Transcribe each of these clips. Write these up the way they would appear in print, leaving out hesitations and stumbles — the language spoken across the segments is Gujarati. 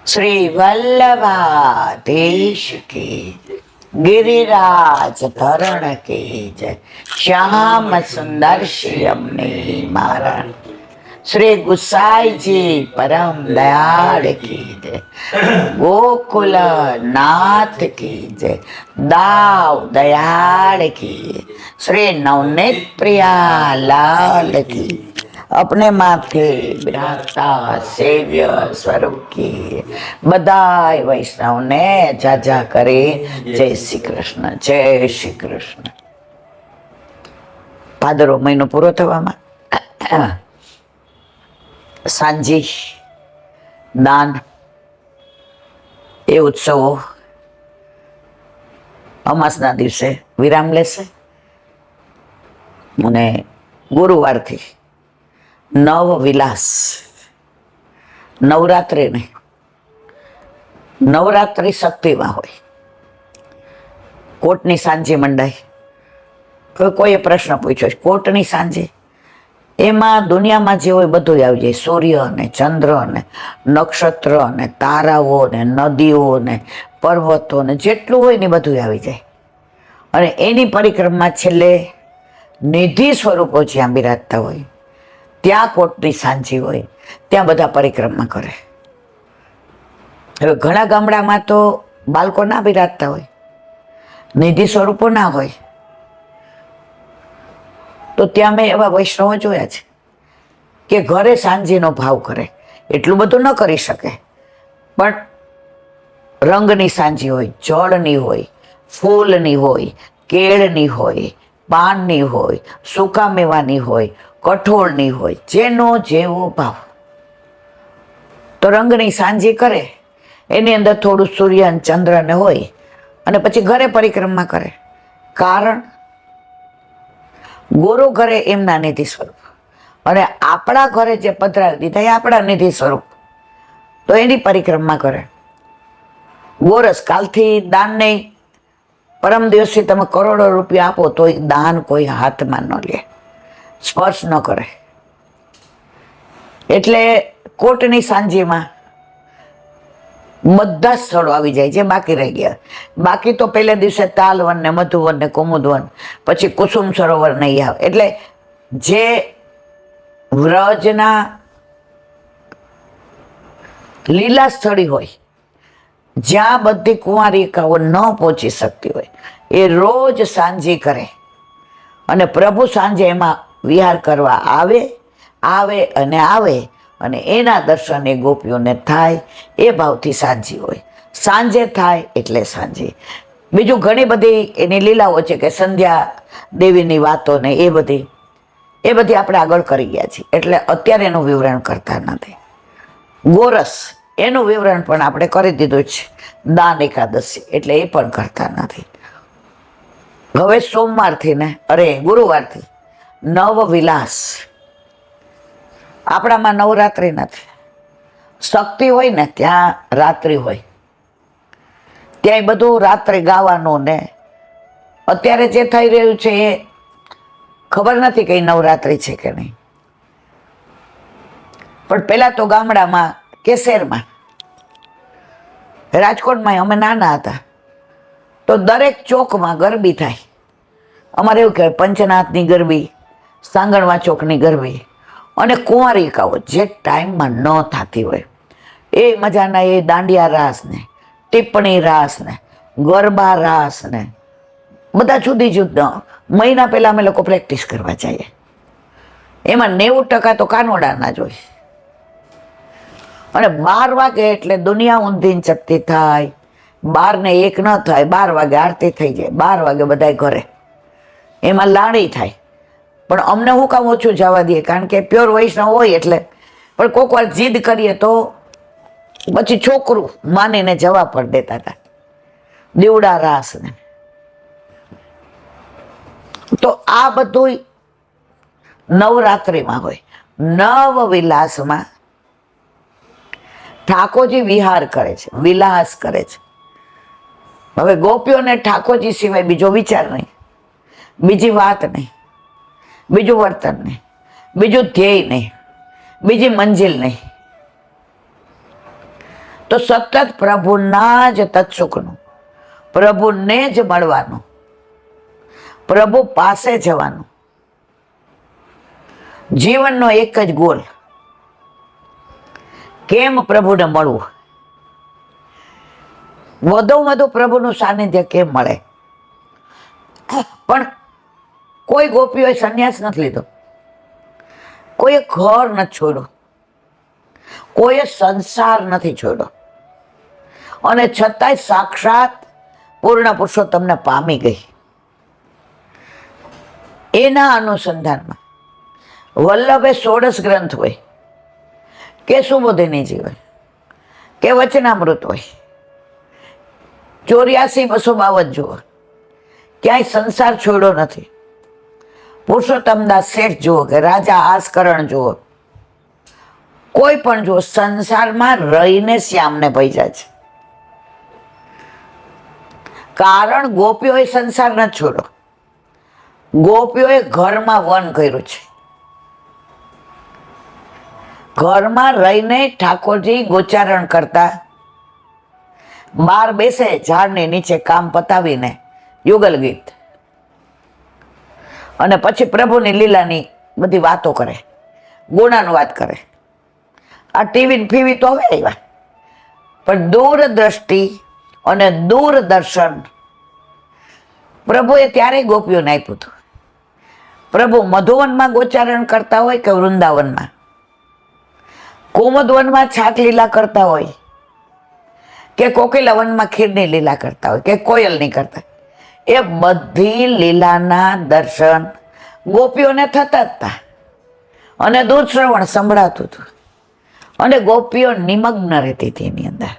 श्री वल्लभाधीश की गिरिराज धरण की जय। श्याम सुंदर श्याम ने मारण श्री गुसाई जी परम दयाल की जय। गोकुल नाथ की जय। दाव दयाल की श्री नवनीत प्रिया लाल की अपने माथे विराजता सेव्य स्वरूप की बधाई वैष्णव ने जाजा करे। जय श्री कृष्ण, जय श्री कृष्ण। ભાદરવો મહિનો પૂરો થવામાં સાંજી દાન એ ઉત્સવો અમાસના દિવસે વિરામ લેશે અને ગુરુવારથી નવ વિલાસ નવરાત્રિ નહીં, નવરાત્રિ શક્તિમાં હોય. કોટની સાંજે મંડાય. કોઈએ પ્રશ્ન પૂછ્યો કોટની સાંજે એમાં દુનિયામાં જે હોય બધું આવી જાય. સૂર્ય ને ચંદ્ર ને નક્ષત્ર ને તારાઓ ને નદીઓ ને પર્વતો ને જેટલું હોય ને બધું આવી જાય. અને એની પરિક્રમા છેલ્લે નિધિ સ્વરૂપો જ્યાં બિરાજતા હોય ત્યાં કોટની સાંજી હોય, ત્યાં બધા પરિક્રમા કરે. હવે ઘણા ગામડામાં તો બાળકો ના બિરાજતા હોય, નિધિ સ્વરૂપો ના હોય, તો ત્યાં મેં એવા વૈષ્ણવો જોયા છે કે ઘરે સાંજીનો ભાવ કરે. એટલું બધું ન કરી શકે પણ રંગની સાંજી હોય, જળની હોય, ફૂલની હોય, કેળની હોય, પાનની હોય, સૂકા મેવાની હોય, કઠોળની હોય, જેનો જેવો ભાવ. તો રંગની સાંજી કરે, એની અંદર થોડું સૂર્ય અને ચંદ્રને હોય અને પછી ઘરે પરિક્રમા કરે. કારણ ગુરુ ઘરે એમના નિધિ સ્વરૂપ અને આપણા ઘરે જે પધરાવી દીધા એ આપણા નિધિ સ્વરૂપ, તો એની પરિક્રમા કરે. ગોરસ કાલથી દાન નહીં, પરમ દિવસથી તમે કરોડો રૂપિયા આપો તો દાન કોઈ હાથમાં ન લે, સ્પર્શ ન કરે. એટલે કોટની સાંજીમાં બધા સ્થળો આવી જાય જે બાકી રહી ગયા. બાકી તો પહેલા દિવસે તાલવન ને મધુવન ને કુમુદવન, પછી કુસુમ સરોવર નહીં આવે. એટલે જે વ્રજના લીલા સ્થળી હોય, જ્યાં બધી કુંવારિકાઓ ન પહોંચી શકતી હોય, એ રોજ સાંજી કરે અને પ્રભુ સાંજે એમાં વિહાર કરવા આવે અને એના દર્શન એ ગોપીઓને થાય. એ ભાવથી સાંજી હોય. સાંજે થાય એટલે સાંજી. બીજું ઘણી બધી એની લીલાઓ છે કે સંધ્યા દેવીની વાતો ને એ બધી આપણે આગળ કરી ગયા છીએ, એટલે અત્યારે એનું વિવરણ કરતા નથી. ગોરસ એનું વિવરણ પણ આપણે કરી દીધું છે. દાન એકાદશી એટલે એ પણ કરતા નથી. હવે સોમવારથી ને ગુરુવારથી નવ વિલાસ. આપણામાં નવરાત્રિ નથી. શક્તિ હોય ને ત્યાં રાત્રિ હોય, ત્યાં બધું રાત્રે ગાવાનું ને અત્યારે જે થઈ રહ્યું છે એ ખબર નથી કે નવરાત્રિ છે કે નહીં. પણ પેલા તો ગામડામાં કે શહેરમાં, રાજકોટમાં અમે નાના હતા તો દરેક ચોકમાં ગરબી થાય. અમારે એવું કહેવાય પંચનાથની ગરબી, સાંગણવા ચોકની ગરબી. અને કુંવારિકાઓ જે ટાઈમમાં ન થતી હોય એ મજાના એ દાંડિયા રાસ ને ટિપ્પણી રાસ ને ગરબા રાસ ને બધા જુદી જુદા મહિના પહેલા અમે લોકો પ્રેક્ટિસ કરવા જઈએ. એમાં 90% તો કાનોડાના જ હોય. અને 12 વાગે એટલે દુનિયા ઊંધીન ચપટી થાય. 12 ને 1 ન થાય, 12 વાગે આરતી થઈ જાય, 12 વાગે બધા ઘરે. એમાં લાણી થાય. પણ અમને હું કામ ઓછું જવા દઈએ, કારણ કે પ્યોર વૈષ્ણવ હોય એટલે. પણ કોઈક વાર જીદ કરીએ તો પછી છોકરું માનીને જવા પણ દેતા હતા. દીવડા રાસ ને તો આ બધું નવરાત્રિમાં હોય. નવ વિલાસમાં ઠાકોરજી વિહાર કરે છે, વિલાસ કરે છે. હવે ગોપીઓને ઠાકોરજી સિવાય બીજો વિચાર નહીં, બીજી વાત નહીં, બીજું વર્તન નહીં, બીજું ધ્યેય નહીં, બીજી મંજિલ નહીં. તો સતત પ્રભુના જ તત્સુખનું, પ્રભુને જ મળવાનું, પ્રભુ પાસે જવાનું, જીવનનો એક જ ગોલ, કેમ પ્રભુને મળવું, વધુ વધુ પ્રભુનું સાનિધ્ય કેમ મળે. પણ કોઈ ગોપીઓએ સંન્યાસ નથી લીધો, કોઈએ ઘર નથી છોડ્યું, કોઈએ સંસાર નથી છોડ્યો, અને છતાંય સાક્ષાત પૂર્ણ પુરુષોત્તમને પામી ગઈ. એના અનુસંધાનમાં વલ્લભે 16 ગ્રંથ હોય કે સુબોધિનીજી હોય કે વચનામૃત હોય, 84-252 જુઓ, ક્યાંય સંસાર છોડ્યો નથી. પુરુષોત્તમદાસ શેઠ જુઓ કે રાજા આસકરણ જુઓ, કોઈ પણ જુઓ, સંસારમાં રહીને શ્યામને પૈસા છે. કારણ ગોપીઓએ સંસાર નથી છોડ્યો, ગોપીઓએ ઘરમાં વન કર્યું છે. ઘરમાં રહીને ઠાકોરજી ગોચારણ કરતા, બહાર બેસે ઝાડની નીચે કામ પતાવીને યુગલ ગીત, અને પછી પ્રભુની લીલાની બધી વાતો કરે, ગુણાનુવાદ કરે. આ ટીવી ફીવી તો હવે આવ્યા, પણ દૂરદ્રષ્ટિ અને દૂરદર્શન પ્રભુએ ત્યારે ગોપીઓને આપ્યું હતું. પ્રભુ મધુવનમાં ગોચારણ કરતા હોય કે વૃંદાવનમાં, કુમુદવનમાં છાક લીલા કરતા હોય કે કોકિલાવનમાં ખીરની લીલા કરતા હોય કે કોયલની કરતા, એ બધી લીલાના દર્શન ગોપીઓને થતા જ હતા, અને દૂરશ્રવણ સંભળાતું હતું, અને ગોપીઓ નિમગ્ન રહેતી હતી એની અંદર.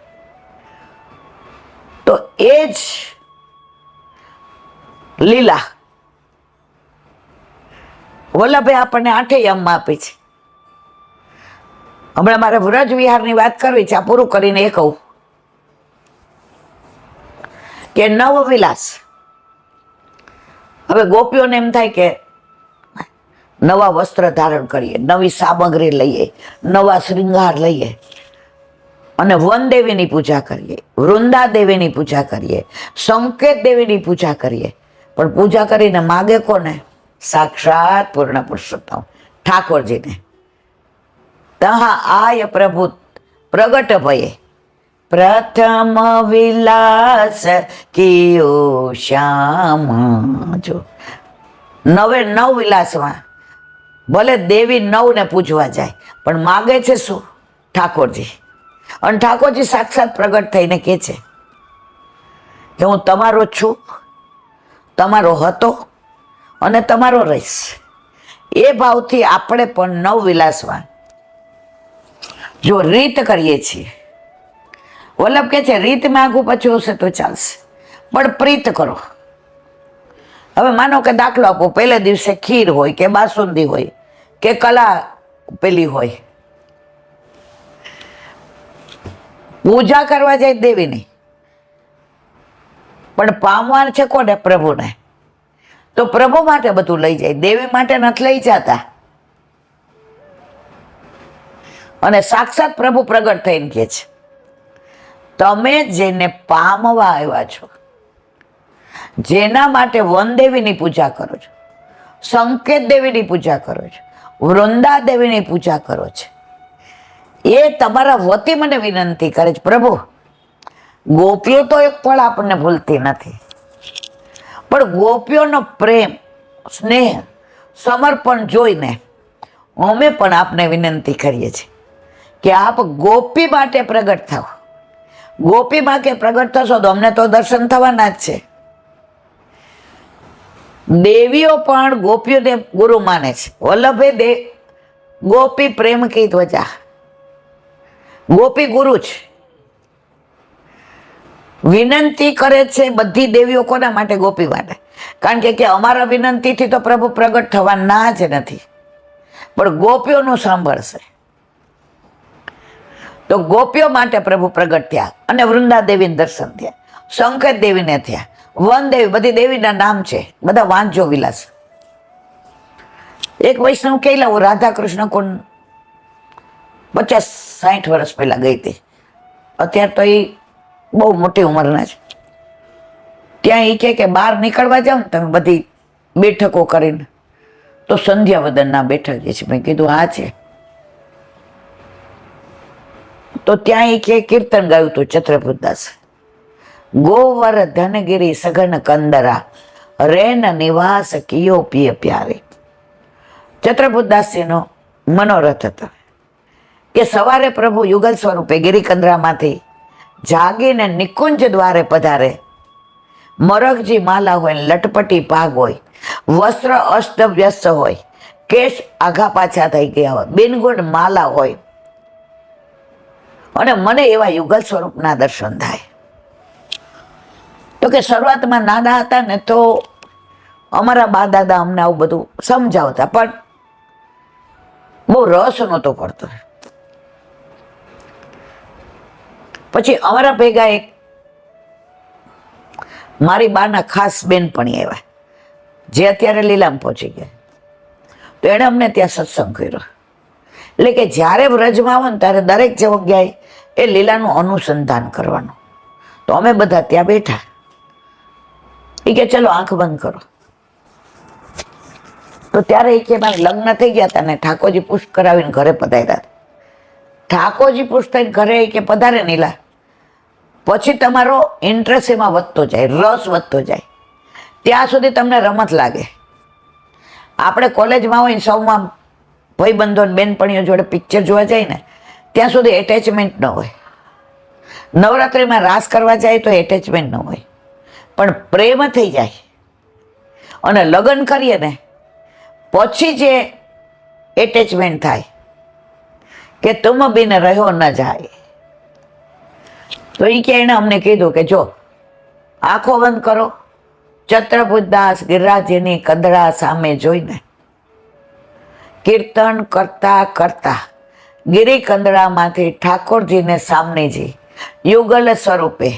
તો એ જ લીલા વલ્લભે આપણને 8 યમમાં આપી છે. હમણાં મારે વ્રજ વિહારની વાત કરવી છે, આ પૂરું કરીને એ કહું કે નવ વિલાસ. હવે ગોપીઓને એમ થાય કે નવા વસ્ત્ર ધારણ કરીએ, નવી સામગ્રી લઈએ, નવા શ્રૃંગાર લઈએ, અને વનદેવીની પૂજા કરીએ, વૃંદા દેવીની પૂજા કરીએ, સંકેત દેવીની પૂજા કરીએ. પણ પૂજા કરીને માગે કોને? સાક્ષાત પૂર્ણ પુરુષોત્તમ ઠાકોરજીને. તહા આય પ્રભુ પ્રગટ ભયે પ્રથમ વિલાસ કિયો શ્યામ. જો 9 વિલાસમાં ભલે દેવી 9 ને પૂજવા જાય, પણ માગે છે શું? ઠાકોરજી. અને ઠાકોરજી સાક્ષાત પ્રગટ થઈને કહે છે કે હું તમારો છું, તમારો હતો અને તમારો રહીશ. એ ભાવથી આપણે પણ 9 વિલાસમાં જો રીત કરીએ છીએ. વલ્લભ કે છે રીતમાં આગું પાછું હશે તો ચાલશે, પણ પ્રીત કરો. હવે માનો કે દાખલો આપો, પહેલે દિવસે ખીર હોય કે બાસુંદી હોય કે કલા પેલી હોય, પૂજા કરવા જાય દેવીની, પણ પામવાર છે કોને? પ્રભુને. તો પ્રભુ માટે બધું લઈ જાય, દેવી માટે નથી લઈ જતા. અને સાક્ષાત પ્રભુ પ્રગટ થઈને કહે છે તમે જેને પામવા આવ્યા છો, જેના માટે વનદેવીની પૂજા કરો છો, સંકેત દેવીની પૂજા કરો છો, વૃંદા દેવીની પૂજા કરો છો, એ તમારા વતી મને વિનંતી કરે છે. પ્રભુ, ગોપીઓ તો એક પળ આપણને ભૂલતી નથી, પણ ગોપીઓનો પ્રેમ, સ્નેહ, સમર્પણ જોઈને અમે પણ આપને વિનંતી કરીએ છીએ કે આપ ગોપી માટે પ્રગટ થાઓ. ગોપી માટે પ્રગટ થશો તો અમને તો દર્શન થવાના જ છે. દેવીઓ પણ ગોપીઓને ગુરુ માને છે. વલ્લભે ગોપી પ્રેમ કી ધ્વજા, ગોપી ગુરુ છે. વિનંતી કરે છે બધી દેવીઓ કોના માટે? ગોપી માટે. કારણ કે અમારા વિનંતીથી તો પ્રભુ પ્રગટ થવાના જ નથી, પણ ગોપીઓનું સાંભળશે. તો ગોપીઓ માટે પ્રભુ પ્રગટ થયા, અને વૃંદા દેવીને દર્શન થયા, સંકેત દેવીને થયા, વન દેવી, બધી દેવીના નામ છે, બધા વાંચજો વિલાસ. એક વૈષ્ણવ કહેલા હું રાધા કૃષ્ણ કોણ 50-60 વર્ષ પહેલા ગઈ હતી, અત્યારે તો એ બહુ મોટી ઉંમરના છે. ત્યાં એ કહે કે બહાર નીકળવા જાઓ ને તમે બધી બેઠકો કરીને, તો સંધ્યાવદનના બેઠક છે. મેં કીધું હા છે. તો ત્યાં એ કે કીર્તન ગાયું હતું ચત્રપુરદાસ, ગોવર્ધન ગિરી સઘન કંદરા રેન નિવાસ કિયો પિય પ્યારે. ચત્રપુરદાસજીનો મનોરથ હતો કે સવારે પ્રભુ યુગલ સ્વરૂપે ગિરિકંદરામાંથી જાગીને નિકુંજ દ્વારે પધારે. મરગજી માલા હોય, લટપટી પાગ હોય, વસ્ત્ર અસ્તવ્યસ્ત હોય, કેશ આઘા પાછા થઈ ગયા હોય, બિનગુણ માલા હોય, અને મને એવા યુગલ સ્વરૂપના દર્શન થાય. તો કે શરૂઆતમાં નાના હતા ને તો અમારા બા દાદા અમને આવું બધું સમજાવતા, પણ બહુ રસ નહોતો પડતો. પછી અમારા ભેગા એક મારી બાના ખાસ બેનપણી આવ્યા, જે અત્યારે લીલામ પહોંચી ગયા. તો એણે અમને ત્યાં સત્સંગ કર્યો. એટલે કે જ્યારે વ્રજમાં આવો ને ત્યારે દરેક જગ્યાએ એ લીલાનું અનુસંધાન કરવાનું. તો અમે બધા ત્યાં બેઠા. એ કે ચલો આંખ બંધ કરો. તો ત્યારે એ કે મારે લગ્ન થઈ ગયા હતા ને ઠાકોરજી પુષ્પ કરાવીને ઘરે પધાર્યા હતા. ઠાકોરજી પુષ્પ થઈને ઘરે કે પધારે નીલા, પછી તમારો ઇન્ટરેસ્ટ એમાં વધતો જાય, રસ વધતો જાય. ત્યાં સુધી તમને રમત લાગે. આપણે કોલેજમાં હોય સૌમાં ભાઈબંધો બેનપણીઓ જોડે પિક્ચર જોવા જાય ને ત્યાં સુધી એટેચમેન્ટ ન હોય. નવરાત્રિમાં રાસ કરવા જાય તો એટેચમેન્ટ ન હોય, પણ પ્રેમ થઈ જાય અને લગ્ન કરીએ ને પછી જે એટેચમેન્ટ થાય કે તુમ બિન રહ્યો ન જાય. તો એ કે એણે અમને કીધું કે જો આંખો બંધ કરો, ચત્રપુરદાસ ગિરિરાજની કંદરા સામે જોઈને કીર્તન કરતા કરતા ગિરિકંદરામાંથી ઠાકોરજીને સામનેજી યુગલ સ્વરૂપે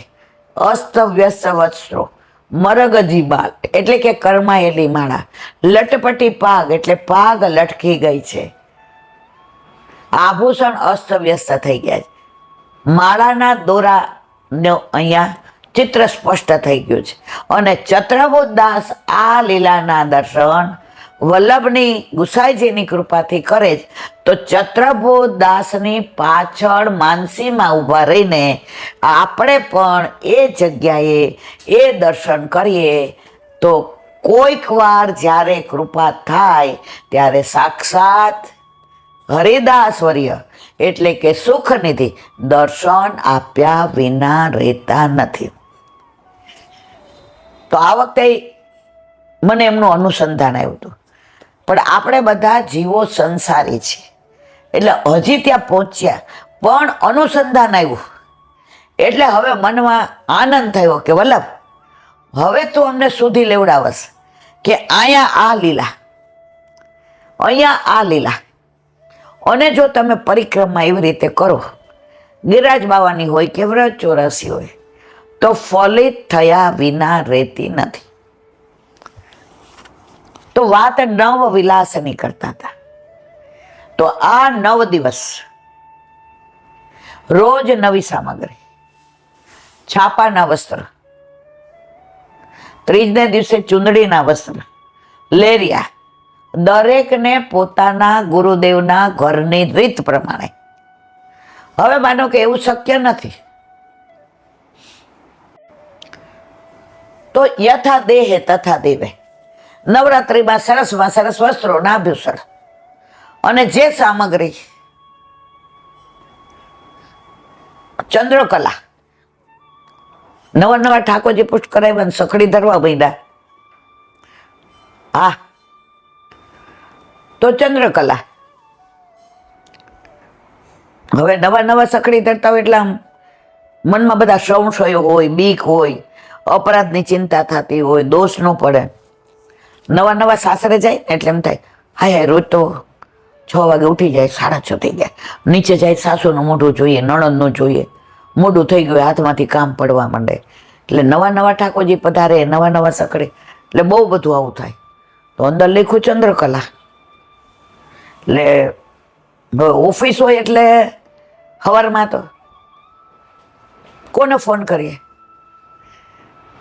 અસ્તવ્યસ્ત વસ્ત્રો, મરગજી બાલ એટલે કે કરમાયેલી માળા, લટપટી પાગ એટલે પાગ લટકી ગઈ છે, આભૂષણ અસ્તવ્યસ્ત થઈ ગયા છે, માળાના દોરાનો અહીંયા ચિત્ર સ્પષ્ટ થઈ ગયું છે. અને ચત્રપુરદાસ આ લીલાના દર્શન વલ્લભની ગુસાઈજીની કૃપાથી કરે જ તો ચત્રપુરદાસની પાછળ માનસીમાં ઊભા રહીને આપણે પણ એ જગ્યાએ એ દર્શન કરીએ તો કોઈક વાર જ્યારે કૃપા થાય ત્યારે સાક્ષાત હરિદાસવર્ય એટલે કે સુખનિધિ દર્શન આપ્યા વિના રહેતા નથી. તો આ વખતે મને એમનું અનુસંધાન આવ્યું હતું. પણ આપણે બધા જીવો સંસારી છીએ એટલે હજી ત્યાં પહોંચ્યા પણ અનુસંધાન આવ્યું એટલે હવે મનમાં આનંદ થયો કે વલ્લભ હવે તું અમને સુધી લેવડાવસ કે અહીંયા આ લીલા, અહીંયા આ લીલા. અને જો તમે પરિક્રમા એવી રીતે કરો, ગિરિરાજ બાવાની હોય કે વ્રત ચોરાસી હોય, તો ફલિત થયા વિના રહેતી નથી. તો વાત નવ વિલાસની કરતા હતા. તો આ 9 દિવસ રોજ નવી સામગ્રી, છાપાના વસ્ત્ર, ત્રીજને દિવસે ચૂંદડીના વસ્ત્ર, લેરિયા, દરેકને પોતાના ગુરુદેવના ઘરની રીત પ્રમાણે. હવે માનો કે એવું શક્ય નથી તો યથા દેહે તથા દેવે. નવરાત્રિમાં સરસમાં સરસ વસ્ત્રો, નાભૂષણ અને જે સામગ્રી, ચંદ્રકલા, નવા નવા ઠાકોરજી પુષ્પ કરાવ્યા, સખડી ધરવા માંડ્યા. હા, તો ચંદ્રકલા. હવે નવા નવા સખડી ધરતા હોય એટલે આમ મનમાં બધા સંશયો હોય, બીક હોય, અપરાધની ચિંતા થતી હોય, દોષ ન પડે. નવા નવા સાસરે જાય એટલે એમ થાય હાય રોજ તો 6 વાગે ઉઠી જાય, 6:30 થઈ ગયા, નીચે જાય સાસુનું મોઢું જોઈએ, નણંદનું જોઈએ, મોઢું થઈ ગયું, હાથમાંથી કામ પડવા માંડે. એટલે નવા નવા ઠાકોરજી પધારે, નવા નવા સખડે એટલે બહુ બધું આવું થાય. તો અંદર લખ્યું ચંદ્રકલા. એટલે ઓફિસ હોય એટલે સવારમાં તો કોને ફોન કરીએ?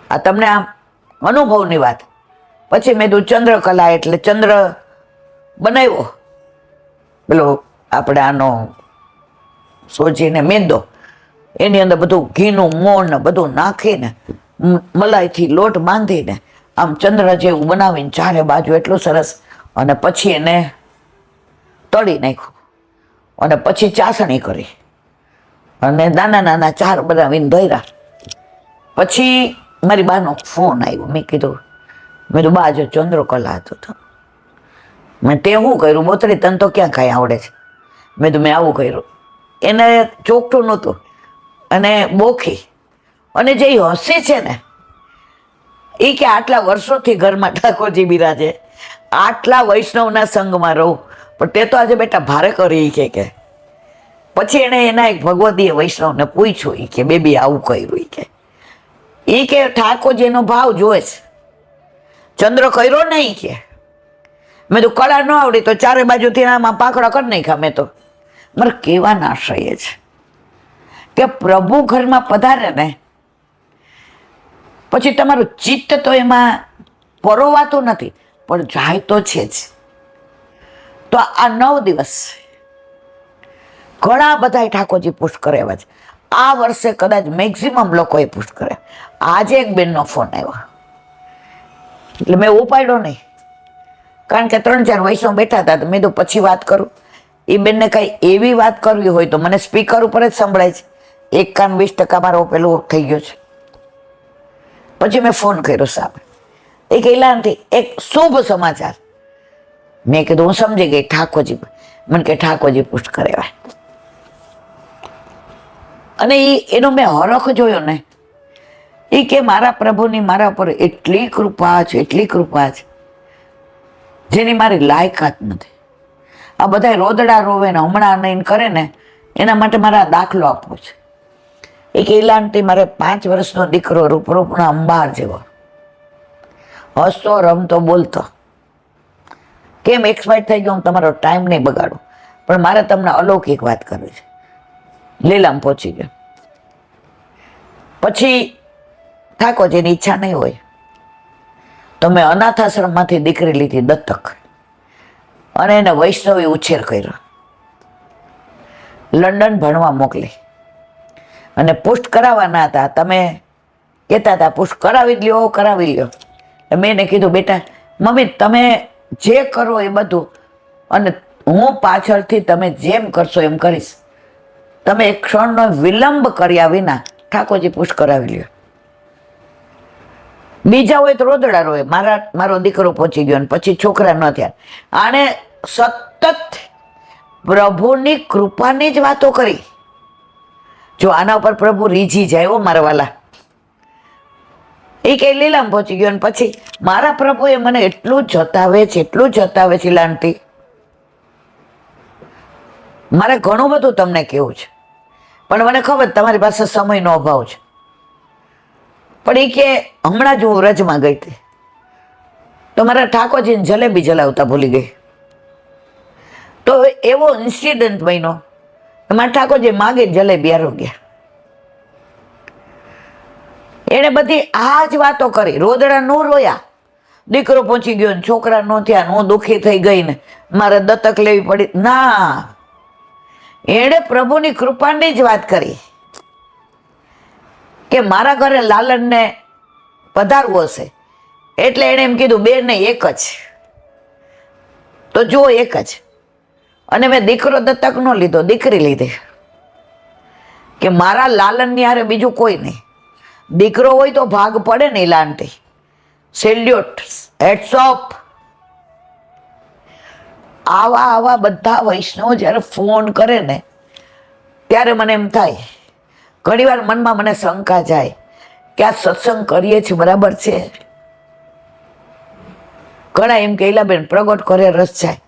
આ તમને આમ અનુભવની વાત. પછી મેં કીધું ચંદ્રકલા એટલે ચંદ્ર બનાવ્યો, પેલો આપણે આનો સોજીને મેંદો, એની અંદર બધું ઘીનું મોણ ને બધું નાખીને મલાઈથી લોટ બાંધીને આમ ચંદ્ર જેવું બનાવીને ચારે બાજુ એટલું સરસ, અને પછી એને તળી નાખ્યું, અને પછી ચાસણી કરી અને નાના નાના ચાર બનાવીને ધર્યા. પછી મારી બાનો ફોન આવ્યો. મેં કીધું બા જો ચંદ્રકલા હતો તો. મેં તે શું કર્યું? બોતરી તને તો ક્યાં કાંઈ આવડે છે? મેં આવું કર્યું. એને ચોકઠું નહોતું અને બોખી, અને જે હસી છે ને એ કે આટલા વર્ષોથી ઘરમાં ઠાકોરજી બિરાજે, આટલા વૈષ્ણવના સંગમાં રહું, પણ તે તો આજે બેટા ભારે કરી કે. પછી એને એના એક ભગવદીય વૈષ્ણવને પૂછ્યું, એ કે બેબી આવું કર્યું? કે ઠાકોરજીનો ભાવ જોવે છે, ચંદ્ર કર્યો નહીં કે. મેં તો કળા ન આવડી તો ચારે બાજુથી આમાં પાંખડા કરી નાખ્યા. મેં તો મારે કહેવાના આશય છે કે પ્રભુ ઘરમાં પધારે ને પછી તમારું ચિત્ત તો એમાં પરોવાતું નથી, પણ જાય તો છે જ. તો આ 9 દિવસ ઘણા બધા ઠાકોરજી પુષ્ટ કરે એવા છે. આ વર્ષે કદાચ મેક્સિમમ લોકોએ પુષ્ટ કર્યા. આજે એક બેનનો ફોન આવ્યો એટલે મેં ઉપાડ્યો નહીં, કારણ કે 3-4 વૈષ્ણવ બેઠા હતા. તો મેં તો પછી વાત કરું. એ બેનને કઈ એવી વાત કરવી હોય તો મને સ્પીકર ઉપર જ સંભળાય છે. 1 કાન 20% મારો પેલું થઈ ગયો છે. પછી મેં ફોન કર્યો સાહેબ, એ કહેલાથી એક શુભ સમાચાર. મેં કીધું હું સમજી ગઈ ઠાકોરજી. મને કે ઠાકોરજી પુષ્ટ કરેવા. અને એનો મેં હરખ જોયો ને, એ કે મારા પ્રભુની મારા પર એટલી કૃપા છે, એટલી કૃપા છે જેની મારી લાયકાત નથી. આ બધા રોદડા રોવે ને હમણાં નહીં કરે ને એના માટે મારે આ દાખલો આપવો છે. એ કહેલાંટી મારે 5 વર્ષનો દીકરો રૂપરૂપના અંબાર જેવો, હસતો રમતો બોલતો. કેમ એક્સપાયર થઈ ગયો હું તમારો ટાઈમ નહીં બગાડું, પણ મારે તમને અલૌકિક વાત કરવી છે. લીલામ પહોંચી ગયો. પછી ઠાકોરજીની ઈચ્છા નહીં હોય તો મેં અનાથ આશ્રમમાંથી દીકરી લીધી દત્તક, અને એને વૈષ્ણવી ઉછેર કર્યો. લંડન ભણવા મોકલી, અને પુષ્ટ કરાવવાના હતા. તમે કહેતા હતા પુષ્ટ કરાવી લ્યો, કરાવી લ્યો. મેં એને કીધું બેટા મમ્મી તમે જે કરો એ બધું, અને હું પાછળથી તમે જેમ કરશો એમ કરીશ. તમે એક ક્ષણનો વિલંબ કર્યા વિના ઠાકોરજી પુષ્ટ કરાવી લ્યો. બીજા હોય તો રોદડા રોય. મારો દીકરો પહોંચી ગયો, અને પછી છોકરા ન થયા. આણે સતત પ્રભુની કૃપાની જ વાતો કરી. જો આના ઉપર પ્રભુ રીઝી જાય હો મારા વાલા. એ કઈ લીલામ પહોંચી ગયો, અને પછી મારા પ્રભુએ મને એટલું જતાવે છે, એટલું જતાવે છે લાંટી. મારે ઘણું બધું તમને કેવું છે, પણ મને ખબર તમારી પાસે સમયનો અભાવ છે. પણ એ કે હમણાં જ હું વ્રજમાં ગઈ હતી તો મારા ઠાકોરજીને જલેબી જલાવતા ભૂલી ગઈ. તો એવો ઇન્સિડન્ટ બન્યો, મારા ઠાકોરજી માગે જલેબી આરોગ્ય. એને બધી આ જ વાતો કરી. રોદડા નો રોયા, દીકરો પહોંચી ગયો ને છોકરા નો થયા, હું દુઃખી થઈ ગઈ ને મારે દત્તક લેવી પડી. ના, એણે પ્રભુની કૃપાની જ વાત કરી કે મારા ઘરે લાલનને પધારવું હશે, એટલે એણે એમ કીધું 2 નહીં 1 જ. તો જો 1 જ. અને મેં દીકરો દત્તક નો લીધો, દીકરી લીધી કે મારા લાલનની હારે બીજું કોઈ નહીં. દીકરો હોય તો ભાગ પડે ને લાંટી. Salute, hats of. આવા બધા વૈષ્ણવ જ્યારે ફોન કરે ને ત્યારે મને એમ થાય, ઘણીવાર મનમાં મને શંકા જાય કે આ સત્સંગ કરીએ છીએ બરાબર છે. ઘણા એમ કે બેન પ્રગટ કરે રસ જાય,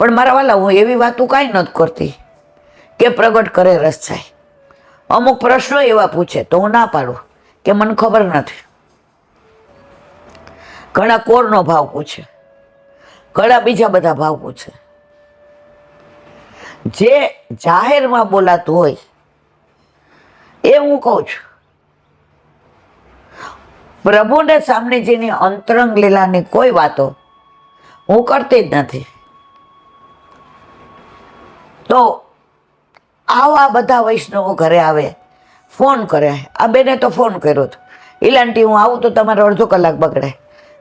પણ મારા વાલા હું એવી વાતો કાંઈ નથી કરતી કે પ્રગટ કરે રસ જાય. અમુક પ્રશ્નો એવા પૂછે તો હું ના પાડું કે મને ખબર નથી. ઘણા કોરનો ભાવ પૂછે, ઘણા બીજા બધા ભાવ પૂછે. જે જાહેરમાં બોલાતું હોય એ હું કહું છું પ્રભુને સ્વામીજીની અંતરંગ લીલાની કોઈ વાતો હું કરતી જ નથી. તો આવા બધા વૈષ્ણવો ઘરે આવે, ફોન કરે. આ બેને તો ફોન કર્યો હતો, ઈલાંટી હું આવું તો તમારે અડધો કલાક બગડે,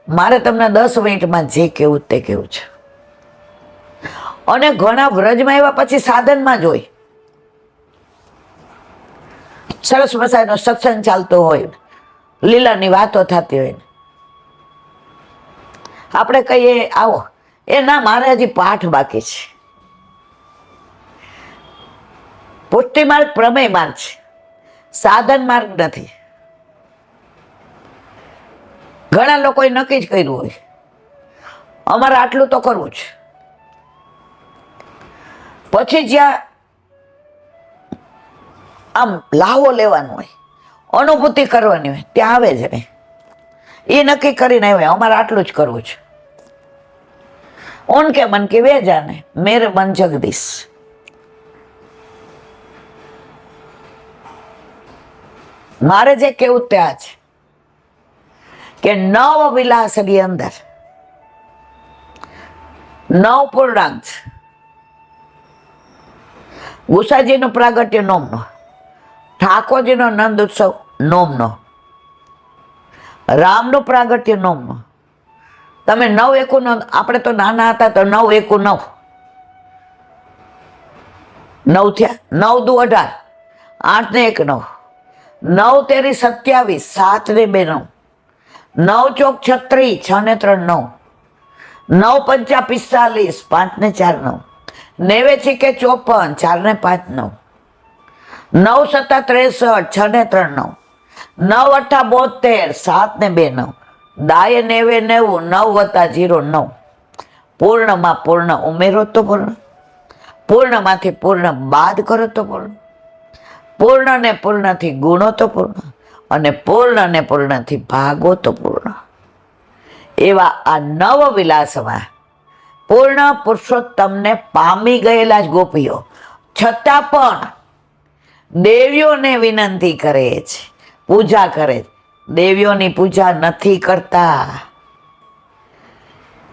મારે તમને 10 મિનિટમાં જે કેવું તે કેવું છે. અને ઘણા વ્રજમાં આવ્યા પછી સાધનમાં જ હોય, સરસ મજાનો સત્સંગ ચાલતો હોય, લીલાની વાતો થતી હોય, આપણે કહીએ આવો, એ ના મારે હજી પાઠ બાકી છે. પુષ્ટિ માર્ગ પ્રમેય માર્ગ છે, સાધન માર્ગ નથી. ઘણા લોકોએ નક્કી જ કર્યું હોય અમારે આટલું તો કરવું છે, પછી જ્યાં આમ લાવો લેવાનો હોય, અનુભૂતિ કરવાની હોય, ત્યાં આવે છે નહીં. એ નક્કી કરીને આવે અમારે આટલું જ કરવું છે. ઓન કે મન કે વે જાને, મેરે મન જગદીશ. મારે જે કેવું ત્યાં છે કે 9 વિલાસની અંદર 9 પૂર્ણાંક છે. ગુસાજીનું પ્રાગટ્ય નોમનો, ઠાકોરજીનો નંદ ઉત્સવ નોમનો, રામનું પ્રાગટ્ય નોમનો. તમે 9 એકુ નો, આપણે તો નાના હતા તો 9 એકુ 9, 9 થયા, 9 દુ 18, 8 ને 1 9, 9 તેરી 27, 7 ને 2 9, 9 ચોક 36, 6 ને 3 9, 9 પંચા 45, 5 ને 4 9, 9 છેકે 54, 4 ને 5 9, 9 સત્તા 63, 6 ને 3 9, 9 અઠ્ઠા 72, 7 ને 2 9, દાય 90 90, 9 વત્તા 0 9. પૂર્ણમાં પૂર્ણ ઉમેરો તો પૂર્ણ, પૂર્ણમાંથી પૂર્ણ બાદ કરો તો પૂર્ણ, પૂર્ણ ને પૂર્ણથી ગુણો તો પૂર્ણ, અને પૂર્ણ ને પૂર્ણથી ભાગો તો પૂર્ણ. એવા આ 9 વિલાસમાં પૂર્ણ પુરુષોત્તમને પામી ગયેલા જ ગોપીઓ છતાં પણ દેવીઓને વિનંતી કરે છે, પૂજા કરે છે. દેવીઓની પૂજા નથી કરતા.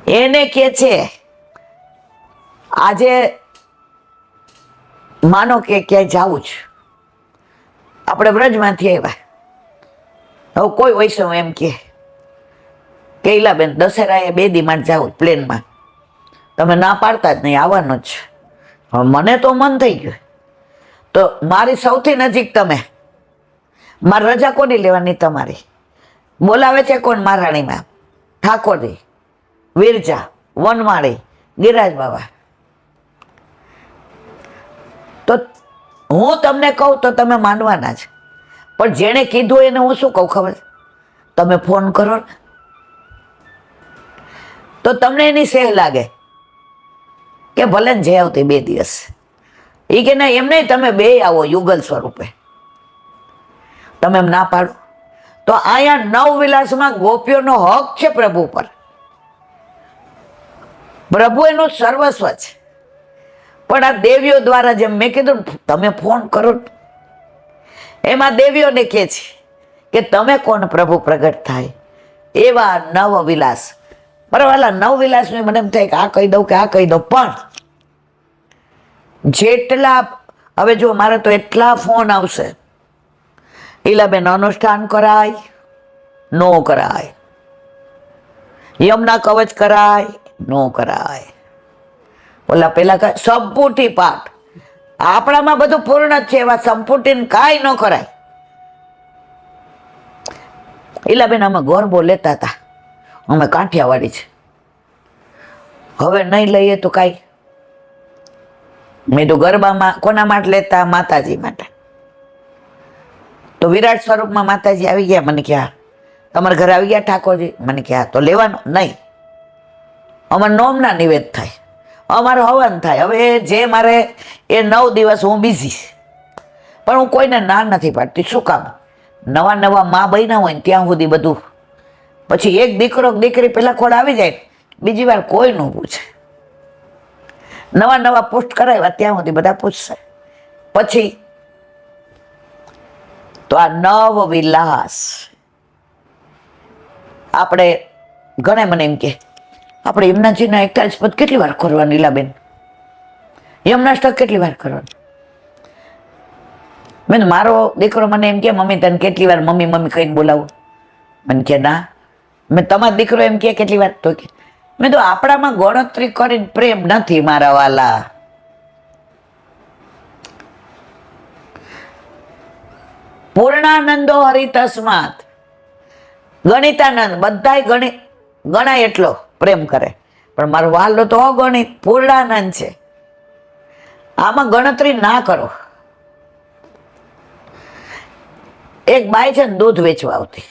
એને કે છે આજે માનો કે ક્યાંય જવું છે, આપણે વ્રજમાંથી આવ્યા, હવે કોઈ વૈષ્ણવ એમ કે ઈલાબેન દશેરાએ 2 દી માટે જાવું પ્લેનમાં, તમે ના પાડતા જ નહીં, આવવાનું જ. હવે મને તો મન થઈ ગયું, તો મારી સૌથી નજીક તમે, મારી રજા કોની લેવાની? તમારી. બોલાવે છે કોણ? મહારાણીમાં ઠાકોરજી, વિરજા, વનમાળી, ગિરાજ બાબા. તો હું તમને કહું તો તમે માનવાના જ, પણ જેણે કીધું એને હું શું કહું ખબર? તમે ફોન કરો ને તો તમને એની સેહ લાગે કે ભલે ને જે આવતી 2 દિવસ, એ કે ના એમ નહીં, તમે 2 આવો યુગલ સ્વરૂપે. તમે એમ ના પાડો તો અહીંયા 9 વિલાસમાં ગોપીઓનો હક છે પ્રભુ પર. પ્રભુ એનું સર્વસ્વ છે. પણ આ દેવીઓ દ્વારા, જેમ મેં કીધું તમે ફોન કરો, એમાં દેવીઓને કહે છે કે તમે કોણ પ્રભુ પ્રગટ થાય. એવા 9 વિલાસ. બરાબર, 9 વિલાસનું મને એમ થાય કે આ કહી દઉં કે આ કહી દઉં, પણ જેટલા, હવે જો મારે તો એટલા ફોન આવશે, ઈલાબેન અનુષ્ઠાન કરાય નો કરાય, યમના કવચ કરાય નો કરાય, ઓલા પેલા સંપૂટી પાઠ. આપણામાં બધું પૂર્ણ જ છે, એવા સંપૂટીને કાંઈ ન કરાય. ઈલાબેન અમે ગરબો લેતા હતા, અમે કાઠિયાવાડી છે, હવે નહીં લઈએ તો કાંઈ. મેં તો ગરબામાં કોના માટે લેતા? માતાજી માટે. તો વિરાટ સ્વરૂપમાં માતાજી આવી ગયા, મને ક્યાં તમારા ઘરે આવી ગયા ઠાકોરજી? મને ક્યાં તો લેવાનું નહીં, અમારે નોમના નિવેદ થાય, અમારે હવન થાય. હવે જે મારે એ 9 દિવસ હું બિઝી, પણ હું કોઈને ના નથી પાડતી. શું કામ? નવા માં બન્યા હોય ને ત્યાં સુધી બધું, પછી એક દીકરો દીકરી પેલા ખોડ આવી જાય, બીજી વાર કોઈ ન પૂછે. નવા પોસ્ટ કરાવ્યા ત્યાં સુધી બધા પૂછશે. પછી તો આ 9 વિલાસ આપણે ઘણા મને એમ કે આપણે યમુનાજીના 41 પદ કેટલી વાર કરવાનું લીલાબેન, યમનાષ્ટક કેટલી વાર કરવાનું? મેં મારો દીકરો મને એમ કે મમ્મી તને કેટલી વાર મમ્મી મમ્મી કહીને બોલાવું? મને કે ના. મેં તમારો દીકરો એમ કે કેટલી વાર? તો કે મેં તો આપણામાં ગણતરી કરીને પ્રેમ નથી મારા વાલા. પૂર્ણાનંદો હરિતસ્માત, ગણિતાનંદ, બધાય ગણાય એટલો પ્રેમ કરે, પણ મારો વાલો તો અગણિત પૂર્ણાનંદ છે. આમાં ગણતરી ના કરો. એક બાઈ છે ને દૂધ વેચવા આવતી,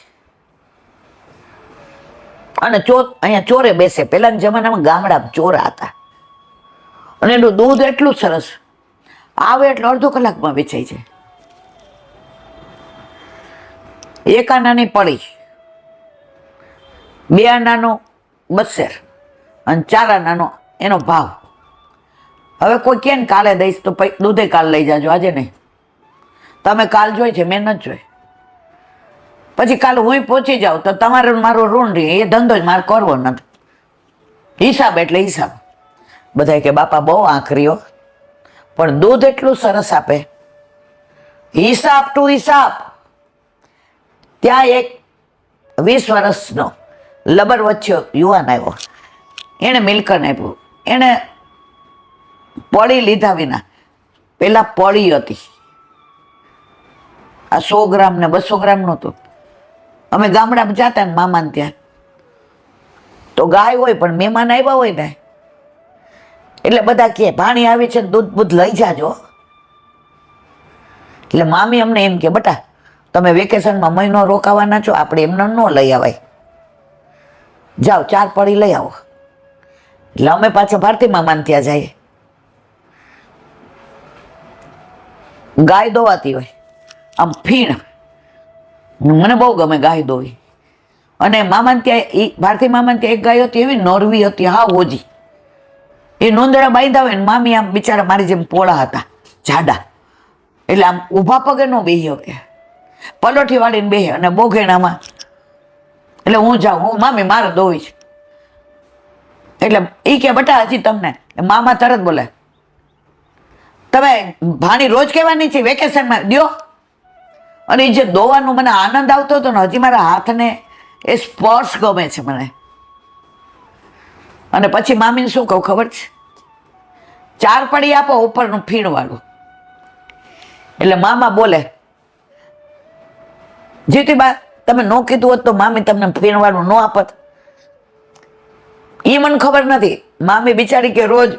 અને અહીંયા ચોરે બેસે. પેલાના જમાનામાં ગામડામાં ચોરા હતા, અને એનું દૂધ એટલું સરસ આવે એટલે અડધો કલાકમાં વેચાઈ જાય. એક આનાની પડી, 2 આનાનો 72, અને 4 આનાનો એનો ભાવ. હવે કોઈ કે કાલે દઈશ તો દૂધે કાલ લઈ જાજો, આજે નહીં. તમે કાલ જોઈ છે, મેં નથી જોઈ. પછી કાલે હું પહોંચી જાઉં તો તમારે મારો ઋણ રહે. એ ધંધો જ મારે કરવો નથી. હિસાબ એટલે હિસાબ. બધા કે બાપા બહુ આખરીઓ, પણ દૂધ એટલું સરસ આપે. હિસાબ ટુ હિસાબ. ત્યાં એક 20 વર્ષનો લબર વચ્ચે યુવાન આવ્યો. એણે મિલ્કન આપ્યું. એણે પડી લીધા વિના, પેલા પડી હતી, આ 100 ગ્રામ ને 200 ગ્રામ નહોતું. અમે ગામડામાં જતા ને મામાને ત્યાં, તો ગાય હોય પણ મહેમાન આવ્યા હોય ને એટલે બધા કહે પાણી આવી છે દૂધ બૂધ લઈ જાજો. એટલે મામી અમને એમ કે બટા તમે વેકેશનમાં મહિનો રોકાવાના છો, આપણે એમને ન લઈ આવાય, જાઓ 4 પડી લઈ આવો. એટલે અમે પાછા ભારતી મામાને ત્યાં જઈએ. ગાય દોવાતી હોય આમ ફીણ, મને બહુ ગમે ગાય દોવી. અને મામાને ત્યાં ભારતી મામાને ત્યાં એક ગાય હતી, એવી નોરવી હતી, હા ઓજી. એ નોંદડા બાંધ્યા હોય ને મામી આમ બિચારા મારી જેમ પોળા હતા, જાડા, એટલે આમ ઊભા પગે નો બેહ્યો, કે પલોઠી વાળીને બેહે અને બોઘેણામાં. એટલે હું જાઉં, હું મામી મારે દોવી છે. એટલે એ કે બટા હજી તમને, મામા તરત બોલે તમે ભાણી રોજ કહેવાની છે વેકેશનમાં દ્યો. અને એ જે દોવાનું મને આનંદ આવતો હતો ને, હજી મારા હાથને એ સ્પર્શ ગમે છે મને. અને પછી મામીને શું કહું ખબર છે? 4 પડી આપો ઉપરનું ફીણ વાળું. એટલે મામા બોલે જીતીબા તમે ન કીધું હોત તો મામી તમને ફીણ વાળું ન આપત. એ મને ખબર નથી, મામી બિચારી કે રોજ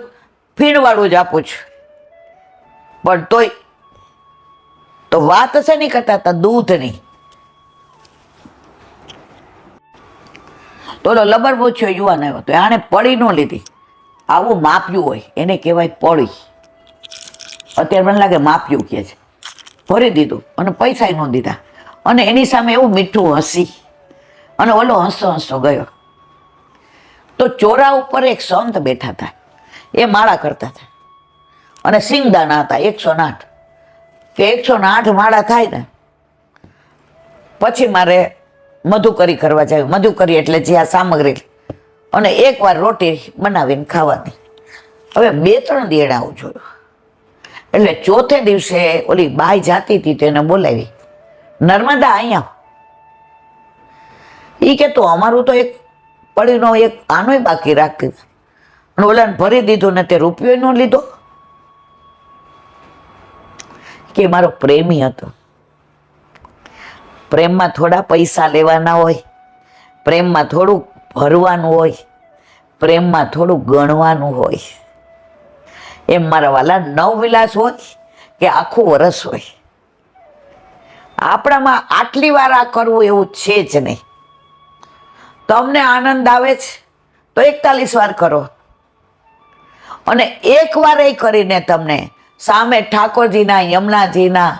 ફીણ વાળું જ આપું છું. પણ તોય તો વાત છે નહીં કરતા હતા દૂધની. તો લબર પૂછ્યો યુવાન આવ્યો તો આને પડી ન લીધી. આવું માપ્યું હોય એને કહેવાય પડી. અત્યારે મને લાગે માપ્યું કે છે. ભરી દીધું અને પૈસા ન દીધા, અને એની સામે એવું મીઠું હસી, અને ઓલો હસતો હસતો ગયો. તો ચોરા ઉપર એક સંત બેઠા હતા, એ માળા કરતા હતા, અને સિંગદાણા હતા 108. કે 108 માળા થાય ને પછી મારે મધુકરી કરવા જાય. મધુકરી એટલે જે આ સામગ્રી, અને 1 વાર રોટી બનાવીને ખાવાની. હવે 2-3 દેડ આવું જોયું. એટલે ચોથે દિવસે ઓલી બાઈ જાતી હતી તેને બોલાવી, નર્મદા અહીંયા. એ કે તો અમારું તો એક પડીનો એક આનોય બાકી રાખતી, અને ઓલાને ભરી દીધું ને તે રૂપિયો ન લીધો. કે મારો પ્રેમી હતો. પ્રેમમાં થોડા પૈસા લેવાના હોય, પ્રેમમાં થોડું ભરવાનું હોય, પ્રેમમાં થોડું ગણવાનું હોય. એમ મારા વાલા નવવિલાસ હોય કે આખું વરસ હોય, આપણામાં આટલી વાર આ કરવું એવું છે જ નહીં. તમને આનંદ આવે છે તો 41 વાર કરો, અને 1 વાર એ કરીને તમને સામે ઠાકોરજીના યમુનાજીના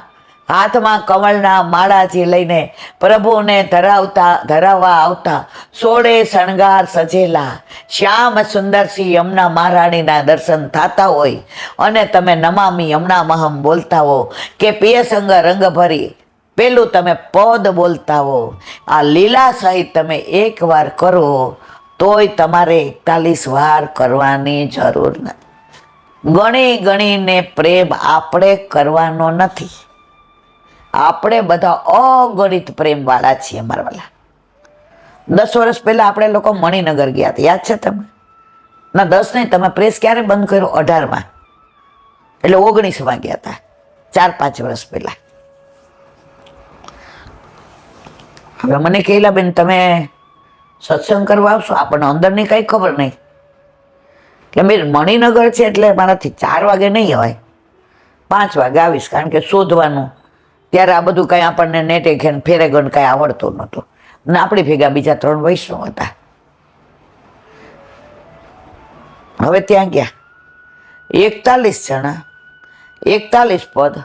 હાથમાં કમળના માળાથી લઈને પ્રભુને ધરાવવા આવતા 16 શણગાર સજેલા શ્યામ સુંદરસિંહ યમુના મહારાણીના દર્શન થતા હોય, અને તમે નમામિ યમુના મહમ બોલતા હો કે પિય સંગ રંગ ભરી પેલું તમે પદ બોલતા હો, આ લીલા સહિત તમે એકવાર કરો તોય તમારે 41 વાર કરવાની જરૂર નથી. ગણી ગણીને પ્રેમ આપણે કરવાનો નથી. આપણે બધા અગણિત પ્રેમ વાળા છીએ મારા વાલા. 10 વર્ષ પહેલા આપણે લોકો મણિનગર ગયા હતા, યાદ છે તમે? ના 10 નહીં, તમે પ્રેસ ક્યારે બંધ કર્યો? 18માં, એટલે 19માં ગયા હતા, 4-5 વર્ષ પહેલા. હવે મને કહેલા બેન તમે સત્સંગ કરવા આવશો? આપણને અંદરની કઈ ખબર નહીં. એટલે મેં મણિનગર છે એટલે મારાથી 4 વાગે નહીં હોય, 5 વાગે આવીશ, કારણ કે શોધવાનું ત્યારે આ બધું કઈ આપણને નેટે ખેન ફેરેગન કઈ આવડતું નહોતું. ને આપણી ભેગા બીજા 3 વૈષ્ણવ હતા. હવે ત્યાં ગયા 41 જણા, 41 પદ,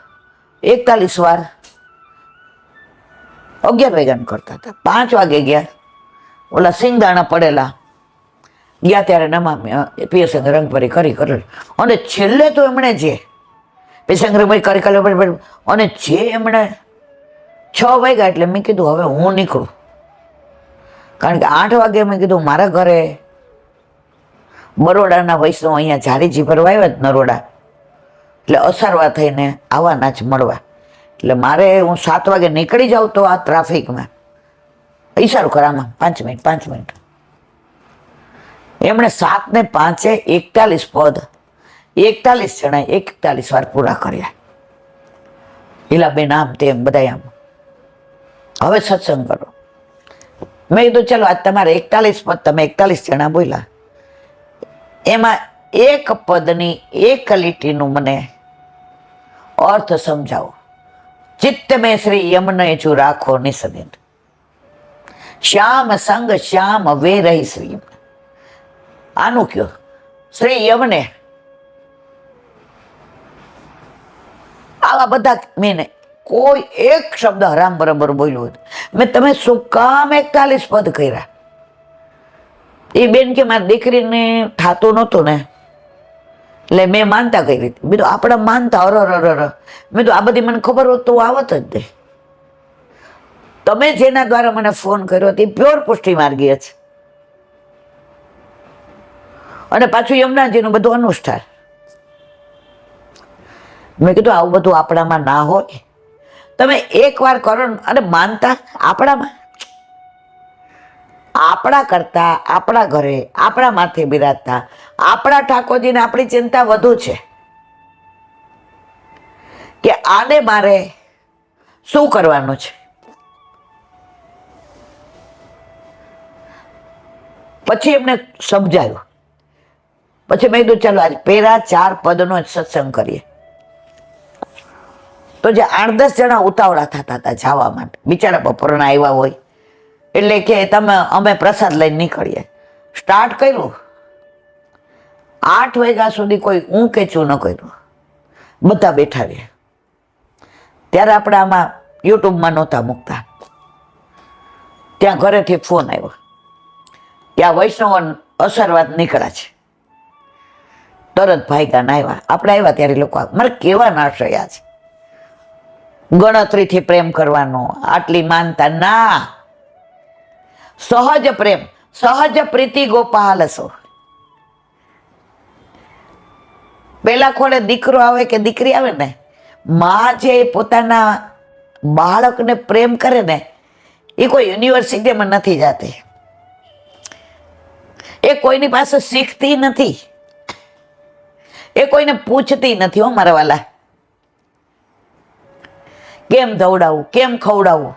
41 વાર 11 વાગ્યાનું કરતા હતા. 5 વાગે ગયા, ઓલા સિંગદાણા પડેલા ગયા ત્યારે નમામ્યા પિયસંગ રંગભરી કરી અને છેલ્લે તો એમણે જે પિયસંગ રંગભરી કરી અને જે એમણે 6 વાગ્યા એટલે મેં કીધું હવે હું નીકળું, કારણ કે 8 વાગે મેં કીધું મારા ઘરે બરોડાના વૈષ્ણવ અહીંયા ઝારીજી ભરવા આવ્યા જ નરોડા, એટલે અસારવા થઈને આવવાના જ મળવા. એટલે મારે હું 7 વાગે નીકળી જાઉં તો આ ટ્રાફિકમાં ઈશારો કરામાં 5 મિનિટ 5 મિનિટ. એમણે 7 ને 5 41 પદ, 41 જણા 41 વાર પૂરા કર્યા. હીલાબેન આમ તેમ બધા આમ. હવે સત્સંગ કરો. મેં કીધું ચલો આજ તમારે 41 પદ તમે 41 જણા બોલ્યા, એમાં એક પદની એક લીટીનું મને અર્થ સમજાવો. ચિત્ત મેં શ્રી યમને જો રાખો નિસંદેહ, શ્યામ સંગ શ્યામ વે રહી શ્રી. આનું કયો શ્રી યમને, આવા બધા મેં કોઈ એક શબ્દ હરામ બરાબર બોલ્યો મેં. તમે શું કામ 41 પદ કર્યા? એ બેન કે મારી દીકરીને થાતું નહોતું ને એટલે મેં માનતા કરી હતી. બીજું આપણે માનતા અરર મેં તો આ બધી મને ખબર હોત તો આવત જ નહીં. તમે જેના દ્વારા મને ફોન કર્યો તે પ્યોર પુષ્ટિ માર્ગીય છે, અને પાછું યમુનાજીનું બધું અનુષ્ઠાન. મેં કીધું આવું બધું આપણામાં ના હોય. તમે એકવાર કરો અને માનતા આપણામાં, આપણા કરતા આપણા ઘરે આપણા માથે બિરાજતા આપણા ઠાકોરજીને આપણી ચિંતા વધુ છે કે આને મારે શું કરવાનું છે. પછી એમને સમજાયું. પછી મેં કીધું ચાલો આજે પેલા 4 પદનો જ સત્સંગ કરીએ. તો જે 8-10 જણા ઉતાવળા થતા હતા જવા માટે, બિચારા બપોરના આવ્યા હોય એટલે કે અમે પ્રસાદ લઈને નીકળીએ. સ્ટાર્ટ કર્યું 8 વાગ્યા સુધી કોઈ ઊં કેચું ન કર્યું, બધા બેઠા રહ્યા. ત્યારે આપણે આમાં યુટ્યુબમાં નહોતા મૂકતા. ત્યાં ઘરેથી ફોન આવ્યો કે આ વૈષ્ણવ અસરવાદ નીકળ્યા છે. તરત ભાઈકાન આવ્યા. આપણે આવ્યા ત્યારે લોકો મારે કેવા નાશયા છે, ગણતરીથી પ્રેમ કરવાનો, આટલી માનતા ના, સહજ પ્રેમ, સહજ પ્રીતિ ગોપાલ સો. પેલા ખોળે દીકરો આવે કે દીકરી આવે ને, માં જે પોતાના બાળકને પ્રેમ કરે ને એ કોઈ યુનિવર્સિટીમાં નથી જતી, એ કોઈની પાસે શીખતી નથી, એ કોઈને પૂછતી નથી. હો મારા વાલા, કેમ ધવડાવવું, કેમ ખવડાવવું,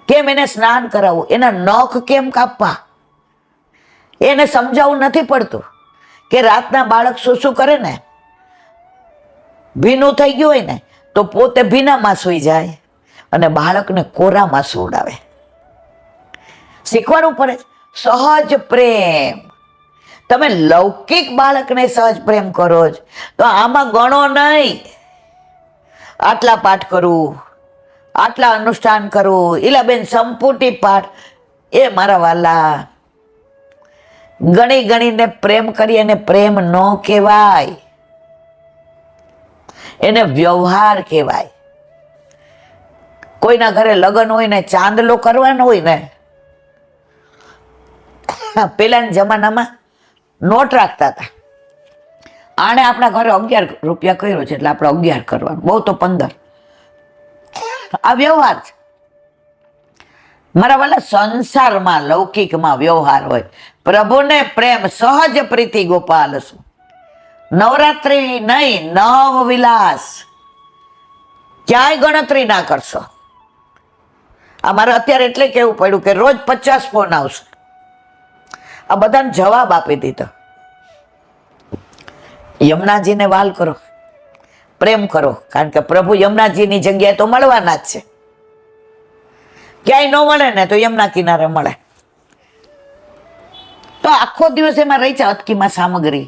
કેમ એને સ્નાન કરાવવું, એના નખ કેમ કાપવા, એને સમજાવવું નથી પડતું કે રાતના બાળક શું કરે ને, ભીનું થઈ ગયું હોય ને તો પોતે ભીનામાં સૂઈ જાય અને બાળકને કોરામાં સુવડાવે. શીખવાનું પડે. સહજ પ્રેમ. તમે લૌકિક બાળકને સહજ પ્રેમ કરો જ તો આમાં ગણો નહીં. આટલા પાઠ કરું, આટલા અનુષ્ઠાન કરું, ઈલાબેન સંપૂર્તિ પાઠ, એ મારા વાલા ગણી ગણીને પ્રેમ કરી એને પ્રેમ ન કહેવાય, એને વ્યવહાર કહેવાય. કોઈના ઘરે લગ્ન હોય ને ચાંદલો કરવાનો હોય ને, પેલાના જમાનામાં નોટ રાખતા હતા. આણે આપણા ઘરે 11 રૂપિયા કર્યો છે એટલે આપણે 11 કરવાનું, બહુ તો 15. આ વ્યવહાર છે મારા વાલા. સંસારમાં લૌકિકમાં વ્યવહાર હોય. પ્રભુને પ્રેમ સહજ પ્રીતિ ગોપાલ શું. નવરાત્રી નહીં, નવ વિલાસ. ક્યાંય ગણતરી ના કરશો. આ મારે અત્યારે એટલે કેવું પડ્યું કે રોજ 50 ફોન આવશે. આ બધાને જવાબ આપી દીધો. યમુનાજીને વાલ કરો, પ્રેમ કરો, કારણ કે પ્રભુ યમુનાજીની જગ્યાએ તો મળવાના જ છે. ક્યાંય ન મળે ને તો યમુના કિનારે મળે. તો આખો દિવસ એમાં રહી છે અટકીમાં સામગ્રી.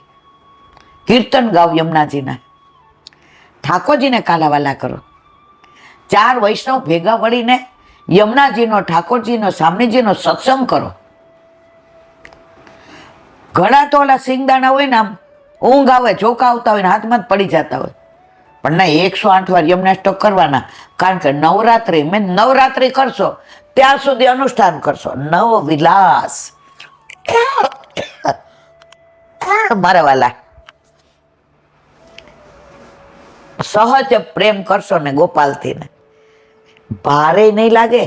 કીર્તન ગાવ યમુનાજીના, ઠાકોરજીને કાલાવાલા કરો. 4 વૈષ્ણવ ભેગા વળીને યમુનાજીનો, ઠાકોરજીનો, સામનેજીનો સત્સંગ કરો. ઘણા તો ઓલા સિંગદાણા હોય ને, આમ ઊંઘ આવે, ચોકા આવતા હોય ને હાથમાં જ પડી જતા હોય. પણ ના, 108 વાર યમુનાષ્ટક કરવાના, કારણ કે નવરાત્રી નવરાત્રી કરશો ત્યાં સુધી અનુષ્ઠાન કરશો. નવ વિલાસ મારા વાલા. સહજ પ્રેમ કરશો ને ગોપાલથી ને, ભારે નહીં લાગે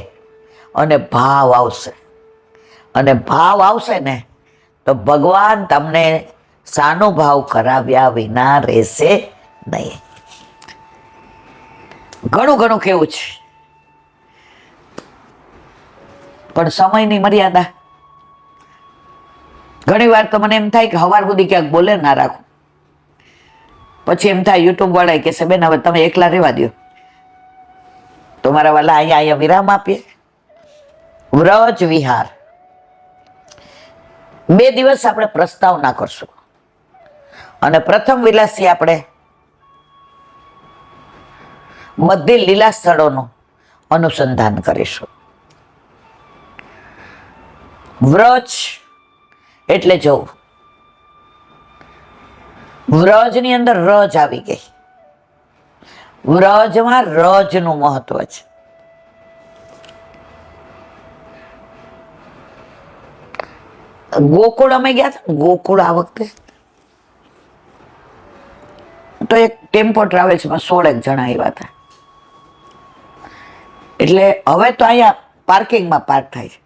અને ભાવ આવશે. અને ભાવ આવશે ને તો ભગવાન તમને સાનુભાવ કરાવ્યા વિના રહેશે નહીં. ઘણું ઘણું કેવું છે, પણ સમયની મર્યાદા. ઘણી વાર તો મને એમ થાય કે સવાર સુધી ક્યાંક બોલે ના રાખું. પછી એમ થાય યુટ્યુબ વાળા કહેશે બેન હવે તમે એકલા રહેવા દો. તો મારા વાલા અહીંયા વિરામ આપીએ. વ્રજ વિહાર 2 દિવસ આપણે પ્રસ્તાવના કરશું અને પ્રથમ વિલાસથી આપણે બધી લીલા સ્થળોનું અનુસંધાન કરીશું. વ્રજ એટલે જવું. વ્રજની અંદર રજ આવી ગઈ. વ્રજમાં રજનું મહત્વ છે. ગોકુળ અમે ગયા હતા, ગોકુળ આ વખતે તો એક ટેમ્પો ટ્રાવેલ્સમાં 16 જણા આવ્યા હતા. એટલે હવે તો અહીંયા પાર્કિંગમાં પાર્ક થાય છે,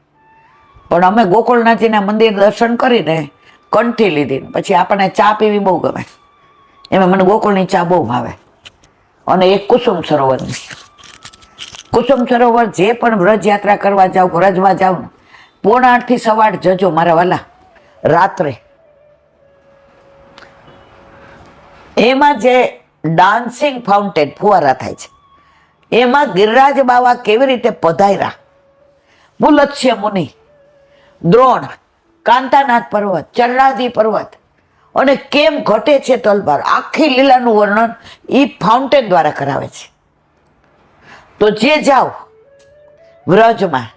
પણ અમે ગોકુળનાથજીના મંદિર દર્શન કરીને કંઠી લીધી. પછી આપણને ચા પીવી બહુ ગમે, એમાં મને ગોકુળની ચા બહુ ભાવે. અને એક કુસુમ સરોવરની. કુસુમ સરોવર જે પણ વ્રજ યાત્રા કરવા જાવ, વ્રજમાં જાવ ને, 7:45 થી 8:15 જજો મારા વાલા, રાત્રે. એમાં જે ડાન્સિંગ ફાઉન્ટેન ફુવારા થાય છે, એમાં ગિરિરાજ બાવા કેવી રીતે પધાર્યા, મુલત્સ્ય મુનિ, દ્રોણ, કાંતાનાથ પર્વત, ચરણાદી પર્વત, અને કેમ ઘટે છે તલવાર, આખી લીલાનું વર્ણન એ ફાઉન્ટેન દ્વારા કરાવે છે. તો જે જાઓ વ્રજમાં,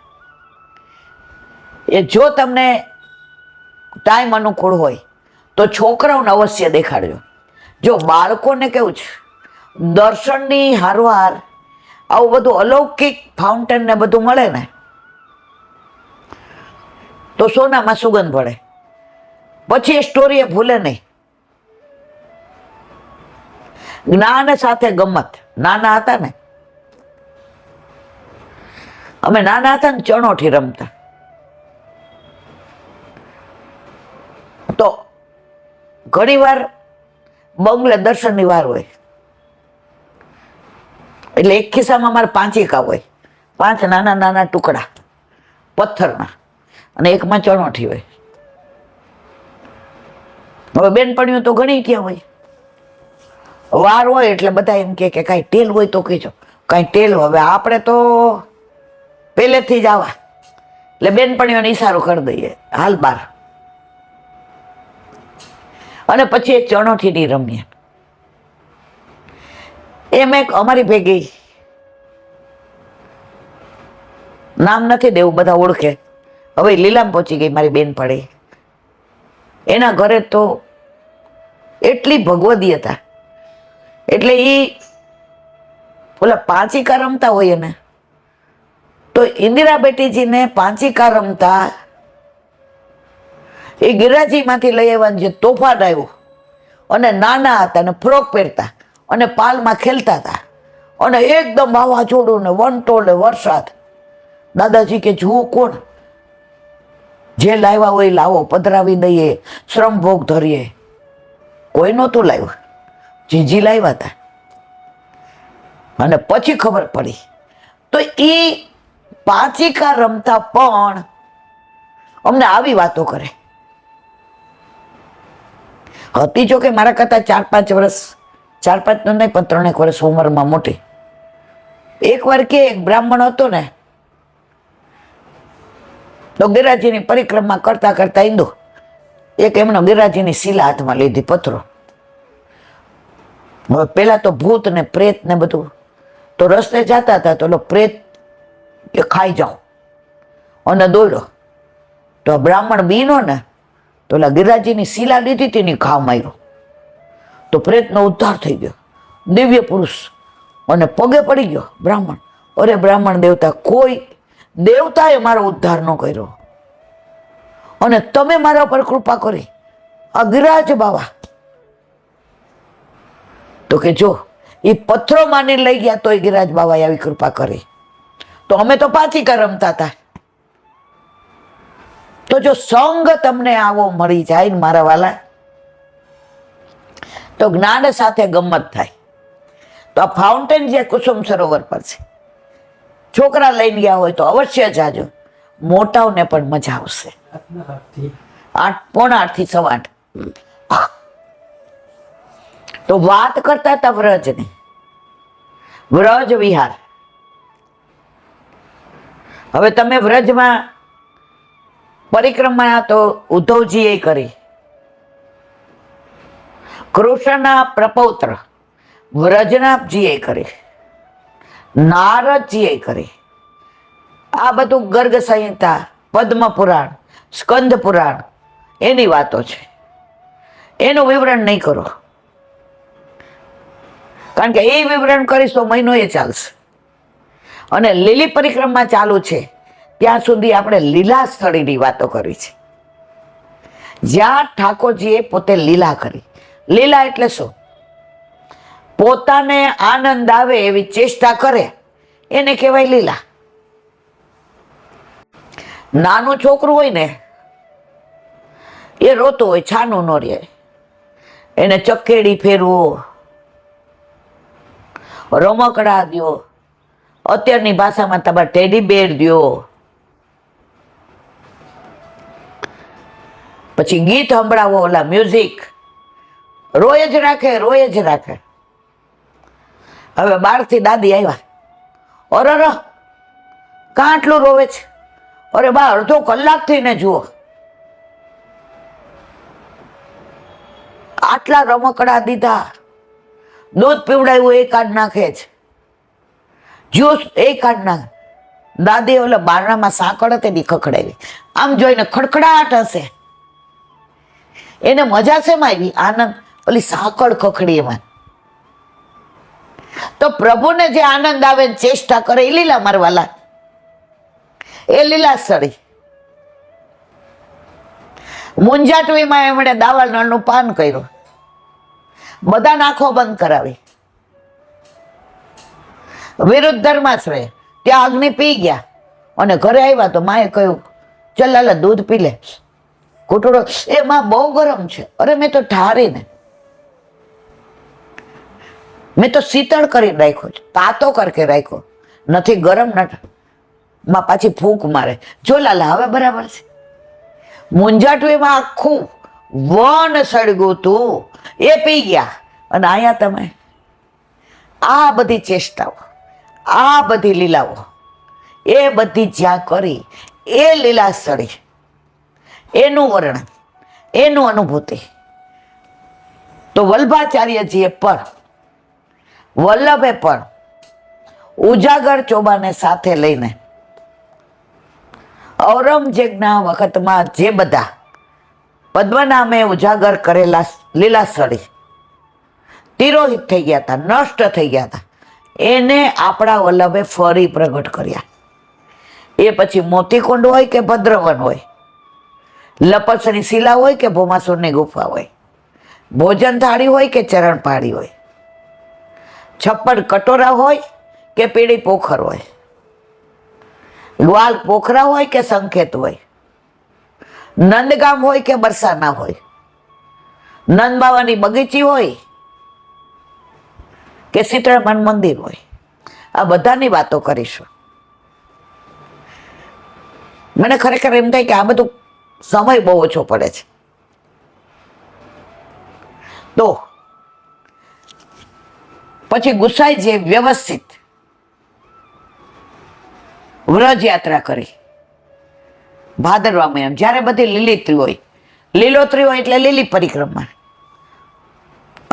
એ જો તમને ટાઈમ અનુકૂળ હોય તો છોકરાઓને અવશ્ય દેખાડજો. જો બાળકોને કેવું છે, દર્શનની હારવાર આવું બધું અલૌકિક ફાઉન્ટેન ને બધું મળે ને તો સોનામાં સુગંધ પડે. પછી એ સ્ટોરી એ ભૂલે નહીં. જ્ઞાન સાથે ગમત. નાના હતા ને, અમે નાના હતા ને ચણોઠી રમતા. તો ઘણી વાર બંગલે દર્શનની વાર હોય એટલે એક ખિસ્સામાં મારે 5 હોય, 5 નાના નાના ટુકડા પથ્થરના, અને એકમાં ચણોઠી હોય. હવે બેનપણીઓ તો ઘણી ક્યાં હોય, વાર હોય એટલે બધા એમ કે કાંઈ ટેલ હોય તો કહેજો, કાંઈ ટેલ. હવે આપણે તો પહેલેથી જ આવા એટલે બેનપણીઓને ઈશારો કરી દઈએ, હાલ બાર. અને પછી એક ચણોઠીની રમીએ. એમ એક અમારી ભેગી, નામ નથી દેવું, બધા ઓળખે, હવે લીલામ પહોંચી ગઈ મારી બેન પડી. એના ઘરે તો એટલી ભગવદી હતા, એટલે એ ઓલા 5 રમતા હોય ને તો ઇન્દિરા બેટીજીને પાંચિકા રમતા એ ગિરિરાજીમાંથી લઈ આવ્યા જે તોફાન આવ્યું, અને નાના હતા અને ફ્રોક પહેરતા અને પાલમાં ખેલતા હતા, અને એકદમ વાવાઝોડું ને વંટોળ ને વરસાદ. દાદાજી કે જુઓ કોણ, જે લાવ્યા હોય લાવો, પધરાવી દઈએ, શ્રમ ભોગ ધરીએ. કોઈ નહોતું લાવ્યું, જીજી લાવ્યા હતા. અને પછી ખબર પડી તો એ પાંચિકા રમતા પણ અમને આવી વાતો કરે. હતી જો કે મારા કરતા 4-5 વર્ષ, 4-5 નો નહીં પણ 3 વર્ષ ઉંમરમાં મોટી. એકવાર કે એક બ્રાહ્મણ હતો ને, તો ગિરિરાજીની પરિક્રમા કરતા કરતા ઈંદુ એક એમનો ગિરિરાજીની શિલા હાથમાં લીધી, પથરો. હવે પેલા તો ભૂત ને પ્રેત ને બધું, તો રસ્તે જતા હતા તો પ્રેત કે ખાઈ જાઓ અને દોડ્યો. તો બ્રાહ્મણ બીનો ને તો ગિરિરાજીની શિલા લીધી હતી ને ઘા માર્યો, તો પ્રેતનો ઉદ્ધાર થઈ ગયો, દિવ્ય પુરુષ, અને પગે પડી ગયો બ્રાહ્મણ. અરે બ્રાહ્મણ દેવતા, કોઈ દેવતાએ મારો ઉદ્ધાર ન કર્યો અને તમે મારા પર કૃપા કરી, આ ગિરિરાજ બાવા. તો કે જો એ પથ્થરો માની લઈ ગયા તો એ ગિરિરાજ બાવાએ આવી કૃપા કરી. તો અમે તો પાંચિકા રમતા હતા. તો જો સંગ તમને આવો મળી જાય ને મારા વાલા, તો જ્ઞાન સાથે ગમત થાય. તો આ ફાઉન્ટેન જે કુસુમ સરોવર પર છે, છોકરા લઈને ગયા હોય તો અવશ્ય જાજો, મોટાઓને પણ મજા આવશે. 8:30 થી 8:15. તો વાત કરતા હતા વ્રજની, વ્રજ વિહાર. હવે તમે વ્રજમાં પરિક્રમા તો ઉદ્ધવજીએ કરી, કૃષ્ણના પ્રપૌત્ર વ્રજનાભજીએ કરી, નારદજીએ કરી. આ બધું ગર્ગ સંહિતા, પદ્મ પુરાણ, સ્કંદ પુરાણ એની વાતો છે. એનું વિવરણ નહીં કરો, કારણ કે એ વિવરણ કરીશ તો મહિનો એ ચાલશે. અને લીલી પરિક્રમા ચાલુ છે ત્યાં સુધી આપણે લીલા સ્થળીની વાતો કરી છે, જ્યાં ઠાકોરજીએ પોતે લીલા કરી. લીલા એટલે શું? પોતાને આનંદ આવે એવી ચેષ્ટા કરે એને કહેવાય લીલા. નાનું છોકરું હોય ને, એ રોતું હોય, છાનું ન રહે, એને ચકેડી ફેરવો, રમકડા દ્યો, અત્યારની ભાષામાં તમારે ટેડી બેર દ્યો, પછી ગીત સંભળાવો, ઓલા મ્યુઝિક, રોય જ રાખે, રોય જ રાખે. હવે બહારથી દાદી આવ્યા, અરે કાં આટલું રોવે છે? અરે બા અડધો કલાકથી ને જુઓ, આટલા રમકડા દીધા, દૂધ પીવડાવ્યું એ કાઢ નાખે છે, જ્યુસ એ કાઢ નાખે. દાદી ઓલા બારણામાં સાંકળ હતી ની ખખડાવી, આમ જોઈને ખડખડાટ હશે. એને મજા શેમાં આવી? આનંદ, ઓલી સાંકળ ખખડી એમાં. તો પ્રભુને જે આનંદ આવે ચેષ્ટા કરે એ લીલા મારવાલા, એ લીલા સળી. મુંજાટવીમાં એમણે દાવાનળનું પાન કર્યું, બધા આંખો બંધ કરાવી. વિરુદ્ધ ધર્માશ્રય ત્યાં અગ્નિ પી ગયા અને ઘરે આવ્યા તો માએ કહ્યું, ચલ લાલા દૂધ પી લે. ઘૂંટડો, એ માં બહુ ગરમ છે. અરે મેં તો ઠારીને, મેં તો શીતળ કરી રાખ્યો છે, તાતો કરકે રાખ્યો નથી, ગરમ નથી. માં પાછી ફૂંક મારે, જો લાલા હવે બરાબર છે. મુંજાટવીમાં આખું વન સળગું તું, એ પી ગયા. અને અહીંયા તમે આ બધી ચેષ્ટાઓ, આ બધી લીલાઓ, એ બધી જ્યાં કરી એ લીલા સળી, એનું વર્ણન, એનું અનુભૂતિ. તો વલ્ભાચાર્યજીએ પણ, વલ્લભે પણ ઉજાગર ચોબાને સાથે લઈને ઔરંગઝેબના વખતમાં જે બધા પદ્મનામે ઉજાગર કરેલા લીલા સ્થળી તિરોહિત થઈ ગયા હતા, નષ્ટ થઈ ગયા હતા, એને આપણા વલ્લભે ફરી પ્રગટ કર્યા. એ પછી મોતીકુંડ હોય કે ભદ્રવન હોય, લપસણી શિલા હોય કે ભોમાસુરની ગુફા હોય, ભોજન થાળી હોય કે ચરણ પાળી હોય, 56 કટોરા હોય કે પીળી પોખર હોય, ગ્વાલ પોખરા હોય કે સંકેત હોય, નંદગામ હોય કે બરસાના હોય, નંદ બાવાની બગીચી હોય કે સીતળામાનું મંદિર હોય. આ બધાની વાતો કરીશું. મને ખરેખર એમ થાય કે આ બધું સમય બહુ ઓછો પડે છે. તો પછી ગુસાઈજીએ વ્યવસ્થિત વ્રજ યાત્રા કરી ભાદરવા મહિનામાં, જ્યારે બધી લીલીતરી હોય. લીલોતરી હોય એટલે લીલી પરિક્રમા,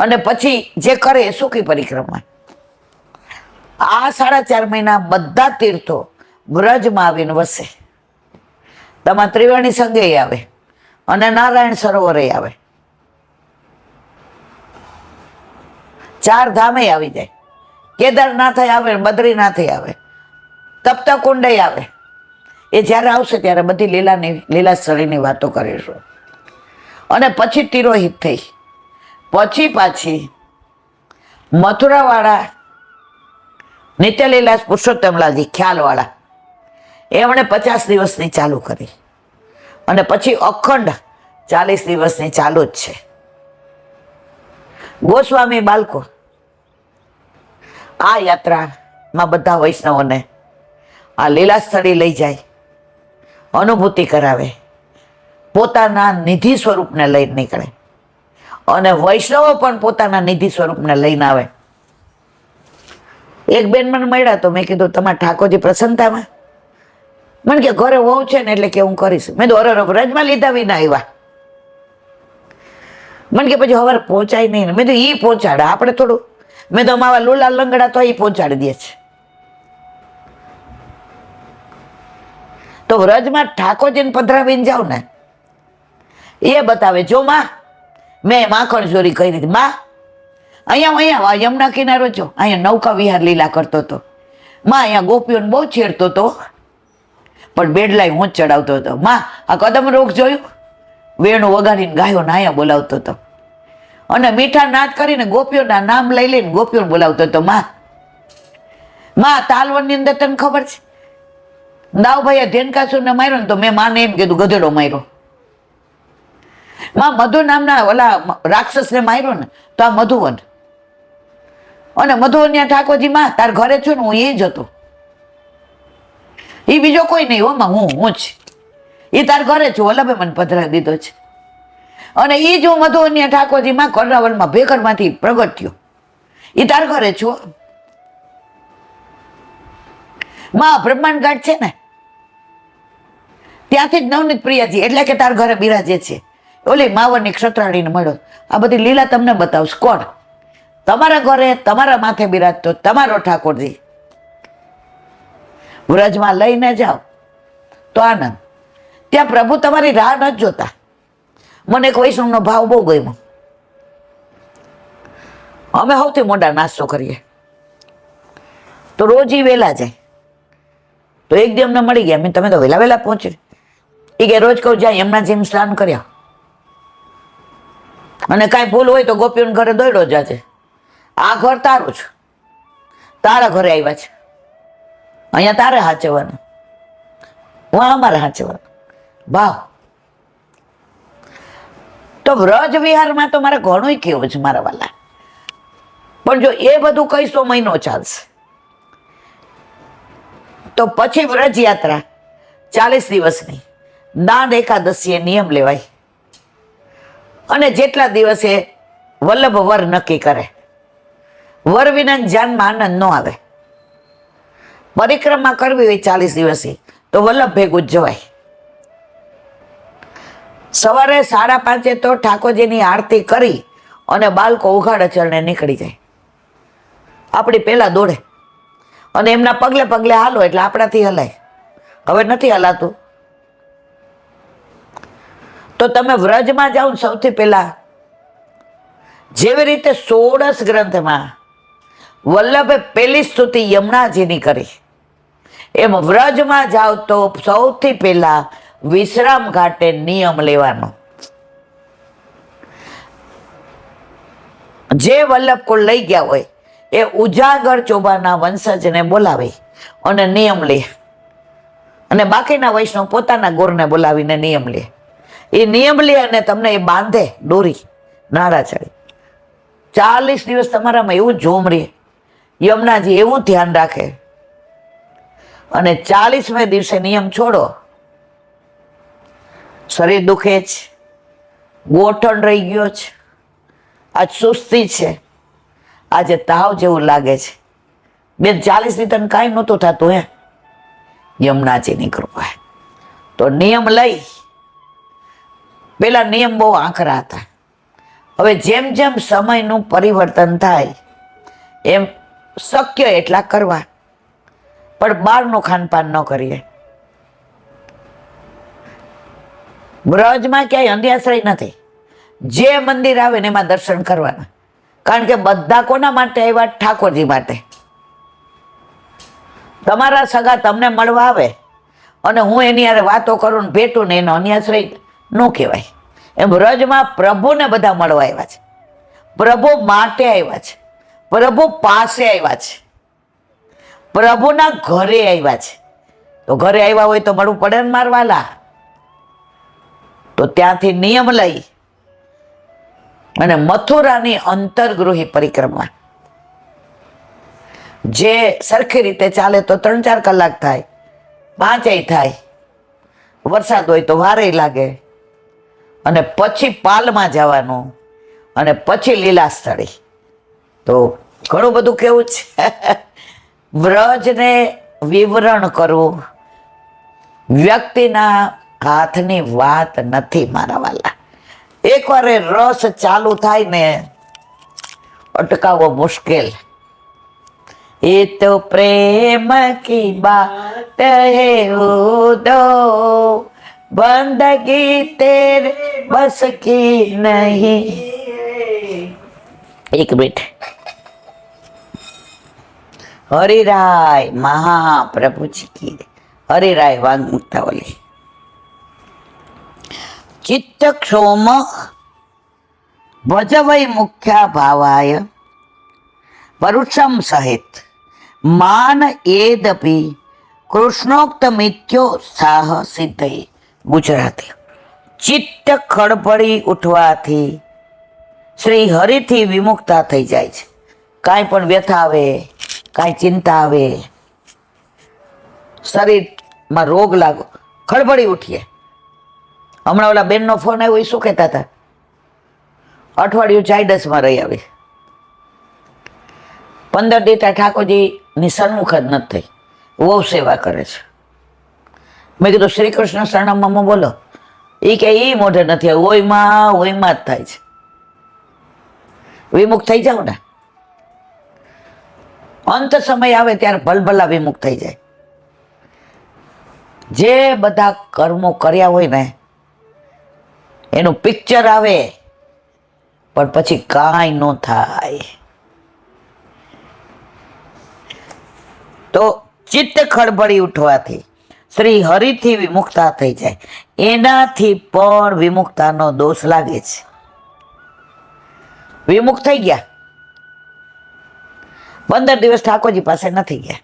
અને પછી જે કરે એ સૂકી પરિક્રમા. આ 4.5 મહિના બધા તીર્થો વ્રજમાં આવીને વસે. તમારા ત્રિવેણી સંગે આવે અને નારાયણ સરોવરે આવે, 4 ધામે આવી જાય. કેદારનાથ આવે, બદ્રીનાથ આવે, તપ્ત કુંડે આવે. એ જ્યારે આવશે ત્યારે બધી લીલા સ્થળીની વાતો કરીશું. અને પછી તિરોહિત થઈ, પછી પાછી મથુરાવાળા નિત્યલીલા પુરુષોત્તમલાલજી ખ્યાલવાળા, એમણે 50 દિવસની ચાલુ કરી, અને પછી અખંડ 40 દિવસની ચાલુ જ છે. ગોસ્વામી બાળકો આ યાત્રામાં બધા વૈષ્ણવોને આ લીલા સ્થળે લઈ જાય, અનુભૂતિ કરાવે, પોતાના નિધિ સ્વરૂપને લઈને નીકળે, અને વૈષ્ણવો પણ પોતાના નિધિ સ્વરૂપને લઈને આવે. એક બેન મને મળ્યા તો મેં કીધું, તમારા ઠાકોરજી પ્રસન્નતામાં? મને કે ઘરે વહુ છે ને એટલે કે હું કરીશ. મેં તો વ્રજમાં લીધા વિના આવ્યા. મને કે પછી હવારે પહોંચાય નહીં. મેં તો ઈ પહોંચાડે, આપણે થોડું. મેં તો અમારા લુલા લંગડા તો એ પહોંચાડી દે છે. તો વ્રજમાં ઠાકોરજીને પધરાવીને જાવ ને, એ બતાવે. જો માં, મેં માખણ ચોરી કરી હતી. માં, અહીંયા યમુના કિનારો છો, અહીંયા નૌકા વિહાર લીલા કરતો હતો. માં, અહીંયા ગોપીઓને બહુ છેડતો હતો, પણ બેડલાઈ હું જ ચડાવતો હતો. માં, આ કદમ રોગ જોયું? વેણું વગાડીને ગાયોને અહીંયા બોલાવતો હતો, અને મીઠા નાદ કરીને ગોપીઓના નામ લઈ લઈને ગોપીઓને બોલાવતો હતો. માં, તાલવનની અંદર તને ખબર છે, દાવભાઈએ ધેનકાસુરને માર્યો ને તો મેં માને એમ કીધું ગધેડો માર્યો. માં, મધુ નામના ઓલા રાક્ષસને માર્યો ને તો આ મધુવન, અને મધુવન ઠાકોરજી, માં તાર ઘરે છું ને હું એ જ હતો. એ બીજો કોઈ નહીં હો માં, હું જ. એ તાર ઘરે છું, વલ્લભે મને પધરાવી દીધો છે. અને એ જ હું મધુવન ઠાકોરજી માં કર્ણાવનમાં ભેખરમાંથી પ્રગટ થયો. એ તાર ઘરે છું માં. બ્રહ્માંડ ઘાટ છે ને, ત્યાંથી જ નવનીત પ્રિયાજી એટલે કે તાર ઘરે બિરાજે છે. ઓલી માવરની ક્ષત્રાણીને મળ્યો. આ બધી લીલા તમને બતાવશ. કોણ? તમારા ઘરે તમારા માથે બિરાજતો તમારો ઠાકોરજી. વ્રજમાં લઈને જાઓ તો આનંદ. ત્યાં પ્રભુ તમારી રાહ નથી જોતા. મને એક વૈષ્ણવનો ભાવ બહુ ગમ્યો. અમે સૌથી મોટા નાસ્તો કરીએ તો રોજ ઈ વહેલા જાય. તો એક દી અમને મળી ગયા, તમે તો વહેલા પહોંચી. એ કે રોજ કહું જાય એમના જેમ સ્નાન કર્યા, અને કાંઈ ભૂલ હોય તો ગોપીઓને ઘરે દોડ્યો જાજે. આ ઘર તારું છે, તારા ઘરે આવ્યા છે, અહીંયા તારે હાચવવાનું, હું અમારે હાચવવાનું ભાવ. તો વ્રજ વિહારમાં તો મારે ઘણું કેવું છે મારા વાલા. પણ જો એ બધું કહીશ તો મહિનો ચાલશે. તો પછી વ્રજ યાત્રા 40 દિવસની દાંડ એકાદશીએ નિયમ લેવાય, અને જેટલા દિવસે વલ્લભ વર નક્કી કરે. વર વિના જાનમાં આનંદ ન આવે. પરિક્રમા કરવી હોય 40 દિવસે તો વલ્લભ ભેગું જ જવાય. સવારે 5:30 તો ઠાકોરજીની આરતી કરી અને બાળકો ઉઘાડા ચરણે નીકળી જાય. આપણી પહેલા દોડે અને એમના પગલે પગલે હાલો એટલે આપણાથી હલાય. હવે નથી હલાતું. તો તમે વ્રજમાં જાઓ સૌથી પહેલા જેવી રીતે 16 ગ્રંથમાં વલ્લભે પહેલી સ્તુતિ યમુનાજીની કરી, એમ વ્રજમાં જાઓ તો સૌથી પહેલા વિશ્રામ ઘાટે નિયમ લેવાનો. જે વલ્લભકુળ લઈ ગયા હોય એ ઉજાગર ચોબાના વંશજને બોલાવે અને નિયમ લે, અને બાકીના વૈષ્ણવ પોતાના ગોરને બોલાવીને નિયમ લે. એ નિયમ લે અને તમને એ બાંધે દોરી નાળા ચડી. 40 દિવસ તમારામાં એવું જોમ રહે. યમુનાજી એવું ધ્યાન રાખે, અને 40મે દિવસે નિયમ છોડો, શરીર દુખે છે, ગોઠણ રહી ગયો છે, આજ સુસ્તી છે, આજે તાવ જેવું લાગે છે, બેન 40 દી તને કાંઈ નહોતું થતું હે, યમુનાજીની કૃપા. તો નિયમ લઈ, પેલા નિયમ બહુ આકરા હતા. હવે જેમ જેમ સમયનું પરિવર્તન થાય એમ શક્ય એટલા કરવા, પણ બહારનું ખાનપાન ન કરીએ. બ્રજમાં ક્યાંય અંધ્યાશ્રય નથી. જે મંદિર આવે ને એમાં દર્શન કરવાના, કારણ કે બધા કોના માટે આવ્યા? ઠાકોરજી માટે. તમારા સગા તમને મળવા આવે અને હું એની હારે વાતો કરું ને ભેટું ને, એનો અન્યાશ્રય ન કહેવાય. એમ વ્રજમાં પ્રભુને બધા મળવા આવ્યા છે, પ્રભુ માટે આવ્યા છે, પ્રભુ પાસે આવ્યા છે, પ્રભુના ઘરે આવ્યા છે. તો ઘરે આવ્યા હોય તો મળવું પડે ને મારવાલા. તો ત્યાંથી નિયમ લઈ અને મથુરાની અંતર્ગૃહી પરિક્રમા, જે સરખી રીતે ચાલે તો 3-4 કલાક થાય, 5 થાય, વરસાદ હોય તો વારે લાગે, અને પછી પાલમાં જવાનું, અને પછી લીલા સ્થળે. તો ઘણું બધું કેવું છે. વ્રજને વિવરણ કરવું વ્યક્તિના હાથની વાત નથી મારા વાલા. એકવાર એ રસ ચાલુ થાય ને અટકાવવો મુશ્કેલ. એ તો પ્રેમ કી બાત હે ઉદો, બંદગી તેરે બસ કી નહીં. એક મિનિટ. હરિરાય મહાપ્રભુજી કી, હરિરાય વાંગ મુક્તાવલી. ચિત્ત ક્ષોમ ભજવય મુખ્યા ભાવાય પરુષમ સહિત માન એદપી કૃષ્ણોક્ત મિત્યો સાહ સિદ્ધય. ગુજરાતી. ચિત્ત ખડપડી ઉઠવાથી શ્રી હરિથી વિમુક્તા થઈ જાય છે. કાંઈ પણ વ્યથા આવે, કાંઈ ચિંતા આવે, શરીરમાં રોગ લાગો, ખડબડી ઉઠીએ. હમણાં ઓલા બેનનો ફોન આવ્યો, એ શું કહેતા હતા? અઠવાડિયું ચાઈડસમાં રહી આવી, 15 દીટા ઠાકોરજીની સન્મુખ જ નથી થઈ, બહુ સેવા કરે છે. મેં કીધું શ્રી કૃષ્ણ શરણમમાં બોલો. એ કે એ મોઢે નથી, ઓયમાં જ થાય છે. વિમુખ થઈ જાવ ને, અંત સમય આવે ત્યારે ભલભલા વિમુખ થઈ જાય. જે બધા કર્મો કર્યા હોય ને એનું પિક્ચર આવે, પણ પછી કાંઈ ન થાય. તો ચિત્ત ખડબડી ઉઠવાથી શ્રી હરિથી વિમુક્તા થઈ જાય, એનાથી પણ વિમુક્તાનો દોષ લાગે છે. વિમુખ થઈ ગયા, 15 દિવસ ઠાકોરજી પાસે નથી ગયા,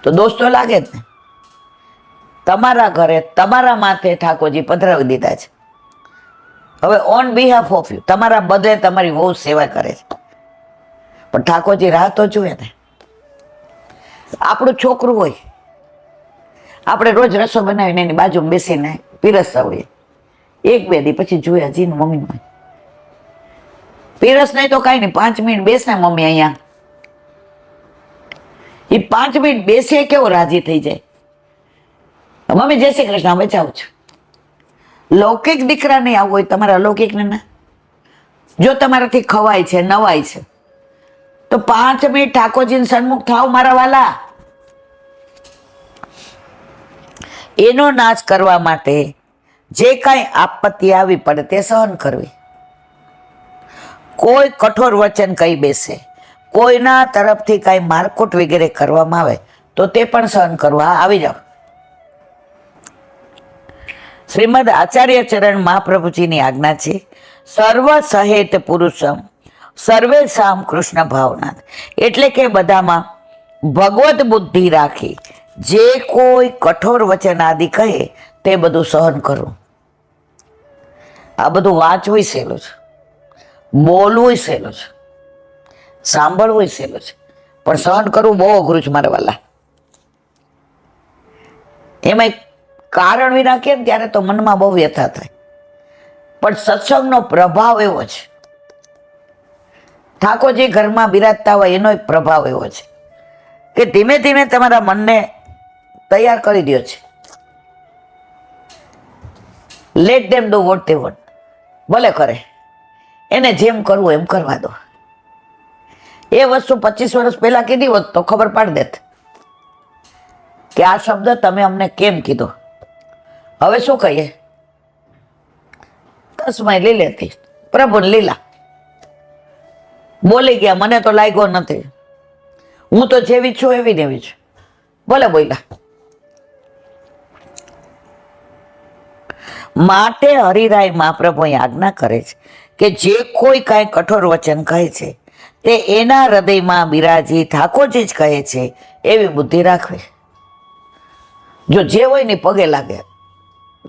તો દોષ તો લાગે જ ને. તમારા ઘરે તમારા માથે ઠાકોરજી પધરાવી દીધા છે. હવે ઓન બિહાફ ઓફ યુ, તમારા બદલે તમારી બહુ સેવા કરે છે, પણ ઠાકોરજી રાહ તો જુએ ને. આપણું છોકરું હોય, આપણે રોજ રસો બનાવીને એની બાજુમાં બેસીને પીરસતા હોઈએ, 1-2 દી પછી જોઈએ હજી મમ્મી પીરસ નહીં તો કાંઈ નહીં, 5 મિનિટ બેસને મમ્મી અહીંયા. એ 5 મિનિટ બેસે કેવો રાજી થઈ જાય, મમ્મી જય શ્રી કૃષ્ણ, હવે જાઉં છું. લૌકિક દીકરા નહીં આવું હોય, તમારા અલૌકિકને ના. જો તમારાથી ખવાય છે, નવાય છે, તો 5 મિનિટ ઠાકોરજીને સન્મુખ થાવ મારા વાલા. એનો નાશ કરવા માટે જે કાંઈ આપત્તિ આવી પડે તે સહન કરવી. કોઈ કઠોર વચન કહી બેસે, કોઈના તરફથી કાંઈ મારકુટ વગેરે કરવામાં આવે તો તે પણ સહન કરવા આવી જાઓ. શ્રીમદ આચાર્ય ચરણ મહાપ્રભુજીની આજ્ઞા છે, સર્વ સહેત પુરુષમ સર્વે સામ કૃષ્ણ ભાવના, એટલે કે બધામાં ભગવત બુદ્ધિ રાખી જે કોઈ કઠોર વચન આદિ કહે તે બધું સહન કરવું. આ બધું વાંચવું સહેલું છે, બોલવું સહેલું છે, સાંભળવું સહેલું છે, પણ સહન કરવું બહુ અઘરું છે મારા વાલા. એમાં કારણ વિના કેમ ત્યારે તો મનમાં બહુ વ્યથા થાય, પણ સત્સંગનો પ્રભાવ એવો છે, ઠાકોરજી ઘરમાં બિરાજતા હોય એનો એક પ્રભાવ એવો છે કે ધીમે ધીમે તમારા મનને તૈયાર કરી દો છે. Late them do what they want, ભલે કરે, એને જેમ કરવું એમ કરવા દો. એ વસ્તુ 25 વર્ષ પહેલા કીધી હોત તો ખબર પાડી દેત કે આ શબ્દ તમે અમને કેમ કીધો. હવે શું કહીએ? તસ્મય લીલેથી, પ્રભુ લીલા. બોલી ગયા, મને તો લાગ્યો નથી, હું તો જેવી છું એવી ને એવી છું, ભલે બોલ્યા. માટે હરિરાય મહાપ્રભુ આજ્ઞા કરે છે કે જે કોઈ કાંઈ કઠોર વચન કહે છે તે એના હૃદયમાં બિરાજી ઠાકોરજી જ કહે છે એવી બુદ્ધિ રાખવી. જો જે હોય ને પગે લાગે.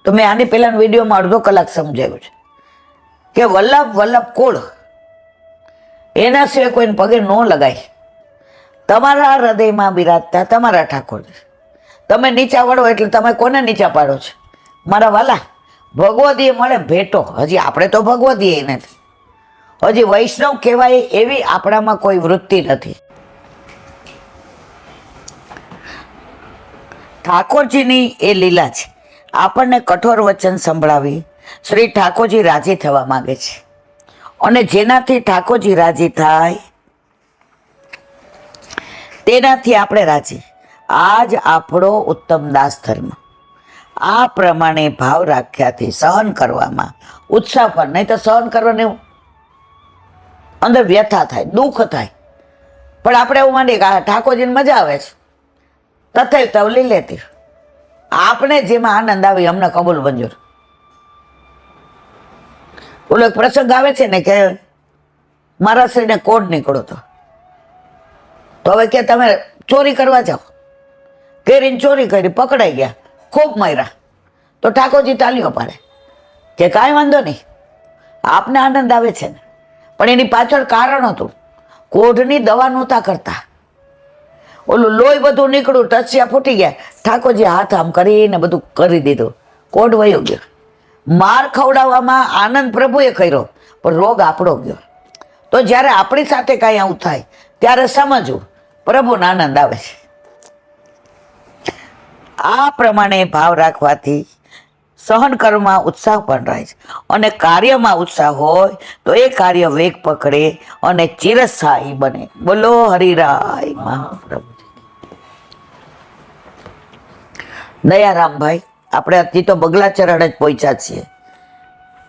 તો મેં આની પહેલાના વિડીયોમાં અડધો કલાક સમજાવ્યું છે કે વલ્લભ વલ્લભ કુળ એના સિવાય કોઈને પગે ન લગાય. તમારા હૃદયમાં બિરાજતા તમારા ઠાકોરજી. તમે નીચા વળો એટલે તમે કોને નીચા પાડો છો? મારા વાલા, ભગવદીએ મળે ભેટો. હજી આપણે તો ભગવદીએ નથી, હજી વૈષ્ણવ કહેવાય એવી આપણામાં કોઈ વૃત્તિ નથી. ઠાકોરજીની એ લીલા છે. આપણને કઠોર વચન સંભળાવી શ્રી ઠાકોરજી રાજી થવા માંગે છે, અને જેનાથી ઠાકોરજી રાજી થાય તેનાથી આપણે રાજી. આ જ આપણો ઉત્તમ દાસ ધર્મ. આ પ્રમાણે ભાવ રાખ્યાથી સહન કરવામાં ઉત્સાહ પર, નહીં તો સહન કરવાનું અંદર વ્યથા થાય, દુઃખ થાય. પણ આપણે એવું માનીએ કે ઠાકોરજીને મજા આવે છે, તથે તવલી લેતી. આપણે જેમાં આનંદ આવે અમને કબૂલ મંજૂર. ઓલો એક પ્રસંગ આવે છે ને કે મારા શ્રીને કોડ નીકળો તો હવે કે તમે ચોરી કરવા જાઓ. કેરીને ચોરી કરી, પકડાઈ ગયા, ખૂબ માર્યા. તો ઠાકોરજી તાલીઓ પાડે કે કાંઈ વાંધો નહીં, આપને આનંદ આવે છે ને. પણ એની પાછળ કારણ હતું, કોઢની દવા નહોતા કરતા. ઓલું લોહી બધું નીકળ્યું, ટચિયા ફૂટી ગયા, ઠાકોરજી હાથ આમ કરીને બધું કરી દીધું, કોઢ વયો ગયો. માર ખવડાવવામાં આનંદ પ્રભુએ કર્યો, પણ રોગ આપણો ગયો. તો જ્યારે આપણી સાથે કાંઈ આવું થાય ત્યારે સમજવું પ્રભુને આનંદ આવે છે. આ પ્રમાણે ભાવ રાખવાથી સહન કરવામાં ઉત્સાહ પણ રહે છે, અને કાર્યમાં ઉત્સાહ હોય તો એ કાર્ય વેગ પકડે અને ચિરસ્થાયી બને. બોલો હરિરાય મહાપ્રભુ. દયારામભાઈ, આપણે હજી તો બગલાચરણ જ પહોંચ્યા છીએ.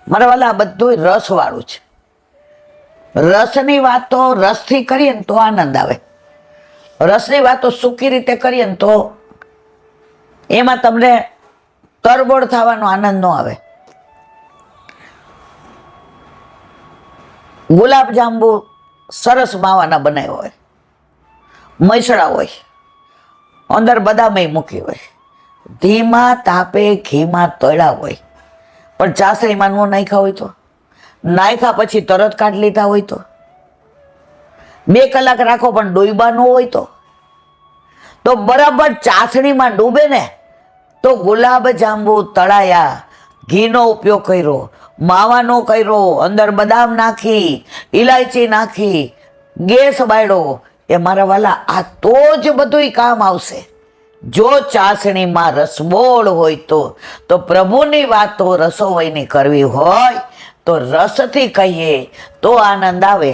મારા વાલા, આ બધું રસવાળું છે. રસની વાતો રસથી કરીએ ને તો આનંદ આવે. રસની વાતો સૂકી રીતે કરીએ ને તો એમાં તમને તરબોળ થવાનો આનંદ ન આવે. ગુલાબ જાંબુ સરસ માવાના બનાવ્યા હોય, મૈસડા હોય, અંદર બદામે મૂકી હોય, ધીમા તાપે ઘીમાં તળ્યા હોય, પણ ચાસણીમાં ન નાખ્યા હોય તો, નાખ્યા પછી તરત કાઢી લીધા હોય તો, 2 કલાક રાખો પણ ડોઈબા ન હોય તો બરાબર ચાસણીમાં ડૂબે ને તો ગુલાબ જાંબુ તળાયા, ઘીનો ઉપયોગ કર્યો, માવાનો કર્યો, અંદર બદામ નાખી, ઇલાયચી નાખી, ગેસ બાળ્યો, એ મારા વાલા આ તો જ બધું કામ આવશે. જો ચાસણીમાં રસબોળ હોય તો પ્રભુની વાતો રસોઈની કરવી હોય તો રસથી કહીએ તો આનંદ આવે.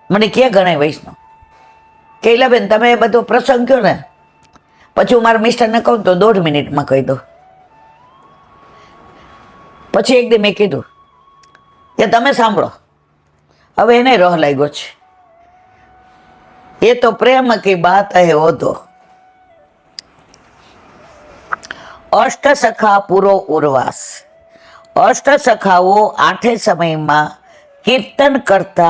મને ક્યાં ગણાય વૈષ્ણવ કે બેન તમે બધો પ્રસંગ કહો ને, પછી હું મારા મિસ્ટરને કહું તો 1.5 મિનિટમાં કહી દો. પછી એક દી મેં કીધું કે તમે સાંભળો, હવે એને રહ લાગ્યો છે. ये तो प्रेम की बात है वो तो। अष्ट सखा पूरो उर्वास। अष्ट सखाओ आठे समय में कीर्तन करता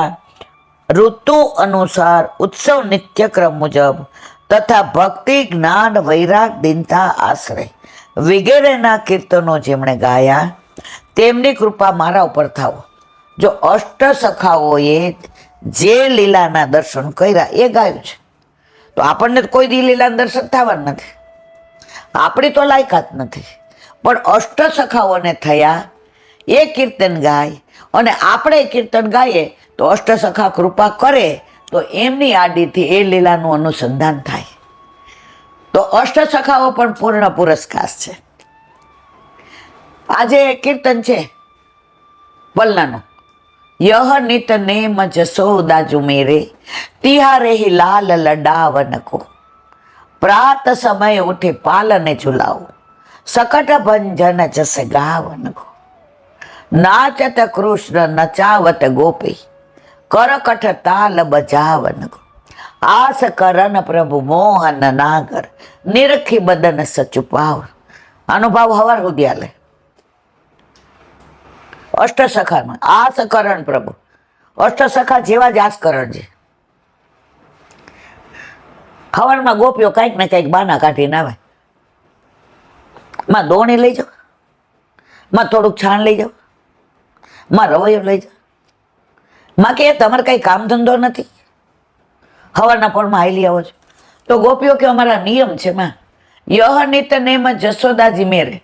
ऋतु अनुसार उत्सव नित्यक्रम मुजब तथा भक्ति ज्ञान वैराग दीनता आश्रय वगैरेना कीर्तनो जेमणे गाया तेमनी कृपा मारा उपर थाओ। जो अष्ट सखाओए जे લીલાના દર્શન કર્યા એ ગાયું છે, તો આપણને કોઈ દી લીલાના દર્શન થવા નથી, આપણી તો લાયકાત નથી, પણ અષ્ટ સખાઓને થયા એ કીર્તન ગાય અને આપણે કીર્તન ગાઈએ તો અષ્ટ સખા કૃપા કરે તો એમની આડીથી એ લીલાનું અનુસંધાન થાય। તો અષ્ટ સખાઓ પણ પૂર્ણ પુરસ્કાર છે। આજે કીર્તન છે વલ્લાનું, यह नित नेम जसोदा जु मेरे तिहारे ही लाल लडावन को। प्रात समय उठे पालने झुलाओ सकट भंजन जस गावन को। नाचत कृष्ण नचावत गोपी करकट ताल बजावन को। आस करन प्रभु मोहन नागर निरखी बदन सचुपाव। अनुभव हवर हुदियाले अष्ट सखा में आस करण प्रभु अष्ट सखा जेवा ज आसकरण है। खबर में गोपीओ कईक ने कईक बाना काढ़ी आवे, मां दोणी लई जाओ, मां थोड़ुंक छाण लई जाओ, मां रवैयो लई जाओ, मां के तमारे कई काम धंधो नथी, हवाना परमा हाली आवो छो। तो गोपीओ के अमारा नियम छे मां, यह नित नेम जसोदाजी मेरे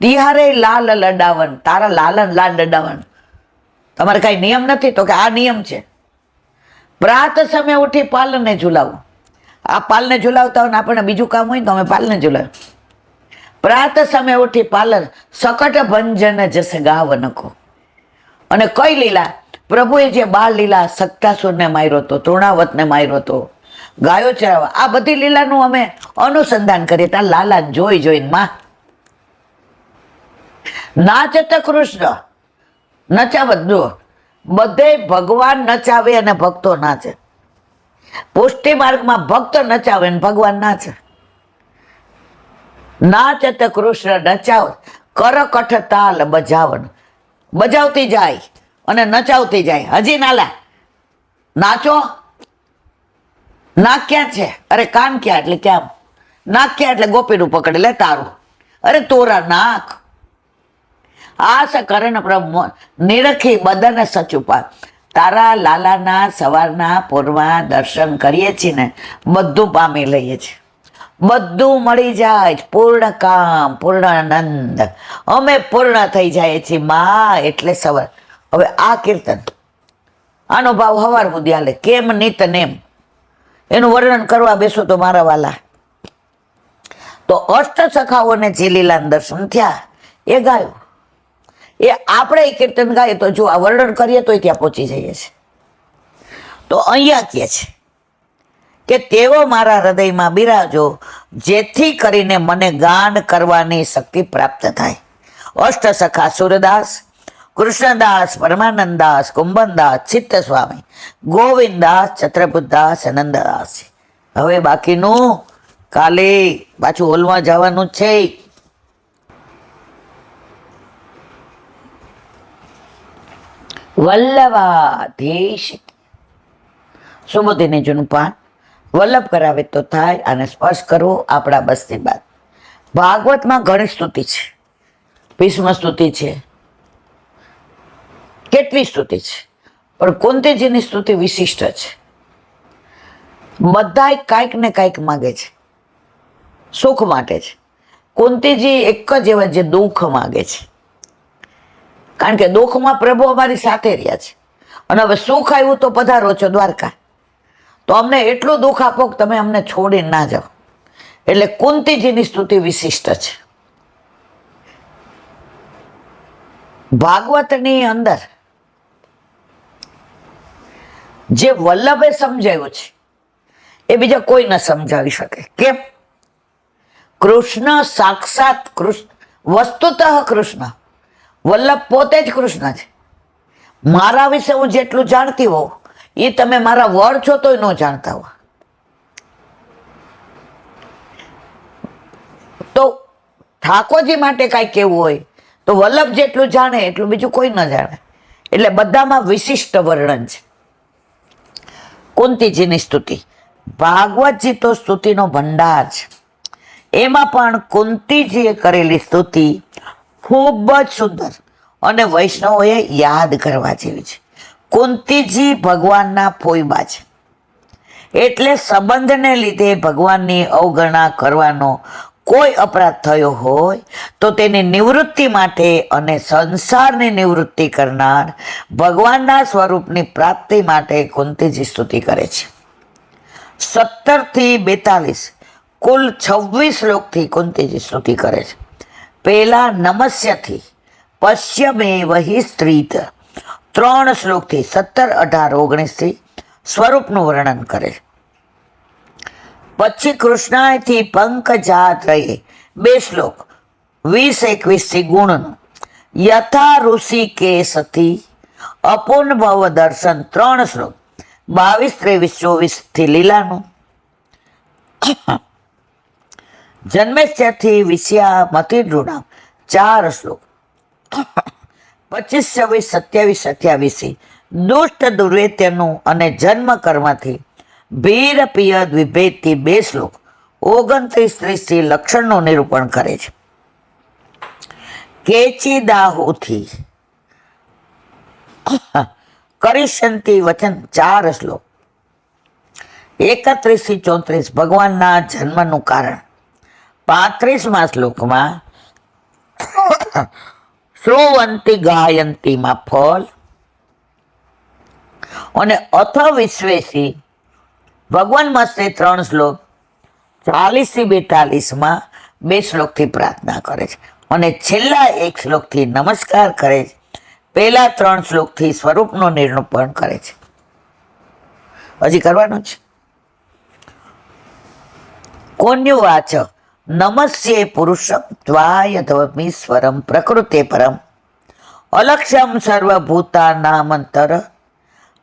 तिहारे लाल लडावन, तारा लालन लाल लडावन। तमारे कई नियम नहीं तो आ नियम है। प्रात समय उठी पाल ने झूलाव, आ पाल ने झूलावता हो अपने बीजू काम हो तो अमे पाल ने झूलाव। प्रात समय उठी पालन सकट भंजन जस गावन को। अने कई लीला प्रभुए जे बाल लीला सक्तासुर ने मार्यो तो, तृणावत ने मार्यो तो, गायो चरावा, आ बधी लीलानुं अमे अनुसंधान करीए। ता लाला जोई जोईने मां नाचत कृष्ण नचावत, जो बधे भगवान नचावे अने भक्तो नाचे। पुष्टि मार्ग में भक्त नचावे ने भगवान नाचे। नाचत कृष्ण नचाव करकठ ताल बजावन, बजावती जाए अने नचावती जाए। हजी नाला नाचो, नाक क्या छे, अरे कान क्या एटले क्या, नाक क्या एटले गोपीनुं पकड़ी ले तारू, अरे तोरा नाक। आस करण प्रभु निरखी बदन सचुपा। तारा लालाना सवाરના પૂર્વમાં દર્શન કરીએ છીએ ને બધું પામી લઈએ છીએ, બધું મળી જાય, પૂર્ણ કામ પૂર્ણ આનંદ, અમે પૂર્ણ થઈ જાય છીએ માં। એટલે સવાર હવે આ કીર્તન આનો ભાવ હવાર સુધી હાલે, કેમ નિત નેમ એનું વર્ણન કરવા બેસો તો મારા વાલા। તો અષ્ટ સખાઓને જે લીલાના દર્શન થયા એ ગાયું, એ આપણે કીર્તન ગાઈએ તો જો આ વર્ણન કરીએ તો ત્યાં પહોંચી જઈએ છીએ। તો અહીંયા કહે છે કે તેઓ મારા હૃદયમાં બિરાજો જેથી કરીને મને ગાન કરવાની શક્તિ પ્રાપ્ત થાય। અષ્ટ સખા સુરદાસ, કૃષ્ણદાસ, પરમાનંદદાસ, કુંભનદાસ, ચિત્ત સ્વામી, ગોવિંદદાસ, છત્રપુરદાસ, આનંદદાસ। હવે બાકીનું કાલે પાછું હોલમાં જવાનું જ છે। વલ્લભાધીશ સુબોધીને જૂનું પાન વલ્લભ કરાવે તો થાય અને સ્પર્શ કરવો આપણા બસની બાદ। ભાગવતમાં ઘણી સ્તુતિ છે, ભીષ્મ સ્તુતિ છે, કેટલી સ્તુતિ છે, પણ કુંતીજીની સ્તુતિ વિશિષ્ટ છે। બધાય કાંઈક ને કાંઈક માગે છે, સુખ માટે છે। કુંતીજી એક જ એવા જે દુઃખ માગે છે, કારણ કે દુઃખમાં પ્રભુ અમારી સાથે રહ્યા છે અને હવે સુખ આવ્યું તો પધારો છો દ્વારકા, તો અમને એટલું દુઃખ આપો કે તમે અમને છોડીને ના જાઓ। એટલે કુંતીજીની સ્તુતિ વિશિષ્ટ છે। ભાગવતની અંદર જે વલ્લભે સમજાવ્યું છે એ બીજા કોઈ ન સમજાવી શકે। કેમ? કૃષ્ણ સાક્ષાત કૃષ્ણ, વસ્તુતઃ કૃષ્ણ, વલ્લભ પોતે જ કૃષ્ણ છે। મારા વિશે હું જેટલું જાણતી હોઉં એ તમે મારા વર છો તોય ન જાણતા હો। ઠાકોરજી માટે કાંઈ કહેવું હોય તો વલ્લભ જેટલું જાણે એટલું બીજું કોઈ ન જાણે. એટલે બધામાં વિશિષ્ટ વર્ણન છે. કુંતીજીની સ્તુતિ, ભાગવતજી તો સ્તુતિનો ભંડાર છે. એમાં પણ કુંતીજીએ કરેલી સ્તુતિ ખૂબ જ સુંદર અને વૈષ્ણવોએ યાદ કરવા જેવી છે. કુંતીજી ભગવાનના ફોઈબા છે, એટલે સંબંધને લીધે ભગવાનની અવગણના કરવાનો કોઈ અપરાધ થયો હોય તો તેની નિવૃત્તિ માટે અને સંસારની નિવૃત્તિ કરનાર ભગવાનના સ્વરૂપની પ્રાપ્તિ માટે કુંતીજી સ્તુતિ કરે છે. 17 થી 42 કુલ 26 શ્લોકથી કુંતીજી સ્તુતિ કરે છે. પહેલા નમસ્યથી પશ્યમેવ હિ સ્ત્રીત 3 શ્લોકથી 17, 18, 19થી સ્વરૂપનું વર્ણન કરે છે. પછી કૃષ્ણાયથી પંકજાત રહે 2 શ્લોક 20-21 થી ગુણનું, યથા ઋષિકેશથી અપૂર્ણભવ દર્શન 3 શ્લોક 22-23-24 થી લીલાનું, જન્મેશ્ચરથી વિષયામતિર્નૃણામ 4 શ્લોક 25-26-27-28 દુષ્ટ દુર્વેત્યનું અને જન્મ કર્મથી ભીર પિયદ વિભેદથી 2 શ્લોક 29-30 લક્ષણનું નિરૂપણ કરે છે. કેચિદાહુથી કરિષ્યંતી વચન 4 શ્લોક 31-34 ભગવાનના જન્મનું કારણ. 35મા શ્લોકમાં શ્રુવંતી ગાયંતીમાં ફળ અને અથ વિશ્વેશી ભગવાન મસ્તે 3 શ્લોક 40-42માં 2 શ્લોકથી પ્રાર્થના કરે છે અને છેલ્લા 1 શ્લોકથી નમસ્કાર કરે છે. પહેલા 3 શ્લોકથી સ્વરૂપનું નિરૂપણ કરે છે. હજી કરવાનું છે. કોન્યુવાચ નમસ્યે પુરુષમ ત્વાય ધવમીશ્વરમ પ્રકૃતે પરમ અલક્ષ્યમ સર્વભૂતાનામંતર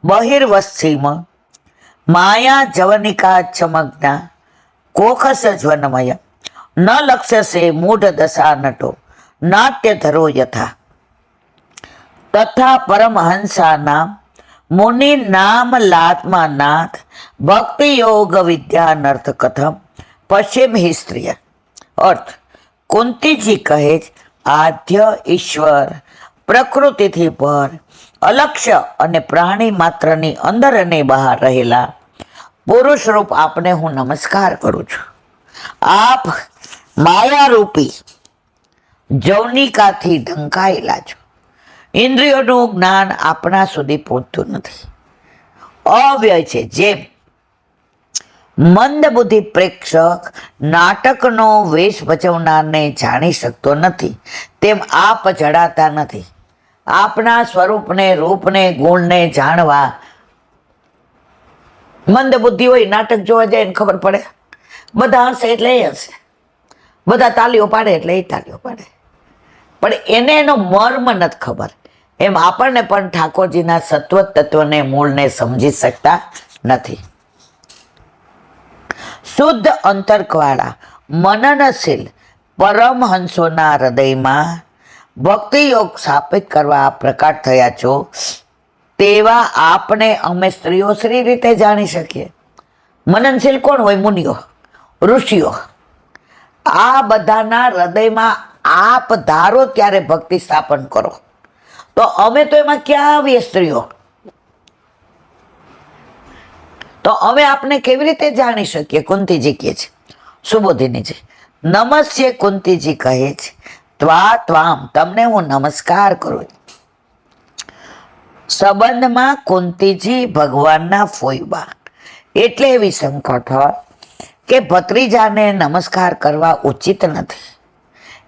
બહિર્વસ્થિમ માયા જવનિકા ચમગ્ના કોખસ જ્વનમય ન લક્ષ્યસે મૂઢ દશા નટો નાટ્યધરો યથા તથા પરમહંસાનામ મુનિ નામ લાત્માનાથ ભક્તિ યોગ વિદ્યાનર્થ કથમ પશ્ચિમ હિસ્ત્રીય. અર્થ, કુંતીજી કહે છે, આદ્ય ઈશ્વર પ્રકૃતિથી પર અલક્ષ્ય અને પ્રાણી માત્રની અંદર અને બહાર રહેલા પુરુષ રૂપ આપને હું નમસ્કાર કરું છું. આપ માયારૂપી જૌનિકાથી ઢંકાયેલા છો. ઇન્દ્રિયોનું જ્ઞાન આપણા સુધી પહોંચતું નથી. અવ્યય છે. જેમ મંદબુદ્ધિ પ્રેક્ષક નાટકનો વેશ ભજવનારને જાણી શકતો નથી, તેમ આપ જડાતા નથી. આપના સ્વરૂપને, રૂપને, ગુણને જાણવા મંદબુદ્ધિ હોય, નાટક જોવા જાય ને ખબર પડે. બધા હશે એટલે એ હશે, બધા તાલીઓ પાડે એટલે એ તાલીઓ પાડે, પણ એને એનો મર્મ નથી ખબર. એમ આપણને પણ ઠાકોરજીના સત્વ તત્વને, મૂળને સમજી શકતા નથી. શુદ્ધ અંતર્કવાળા મનનશીલ પરમહંસોના હૃદયમાં ભક્તિ યોગ સ્થાપિત કરવા પ્રકાટ થયા છો, તેવા આપને અમે સ્ત્રીઓ શ્રી રીતે જાણી શકીએ. મનનશીલ કોણ હોય? મુનિઓ, ઋષિઓ. આ બધાના હૃદયમાં આપ ધારો ત્યારે ભક્તિ સ્થાપન કરો, તો અમે તો એમાં ક્યાં આવીએ સ્ત્રીઓ? તો અમે આપને કેવી રીતે જાણી શકીએ? કુંતીજી કહે છે, સુબોધિનીજી નમસ્ય કુંતીજી કહે છે, ત્વામ તમને હું નમસ્કાર કરું. સંબંધમાં કુંતીજી ભગવાનના ફોઈબા, એટલે એવી શંકા થાય કે ભત્રીજાને નમસ્કાર કરવા ઉચિત નથી.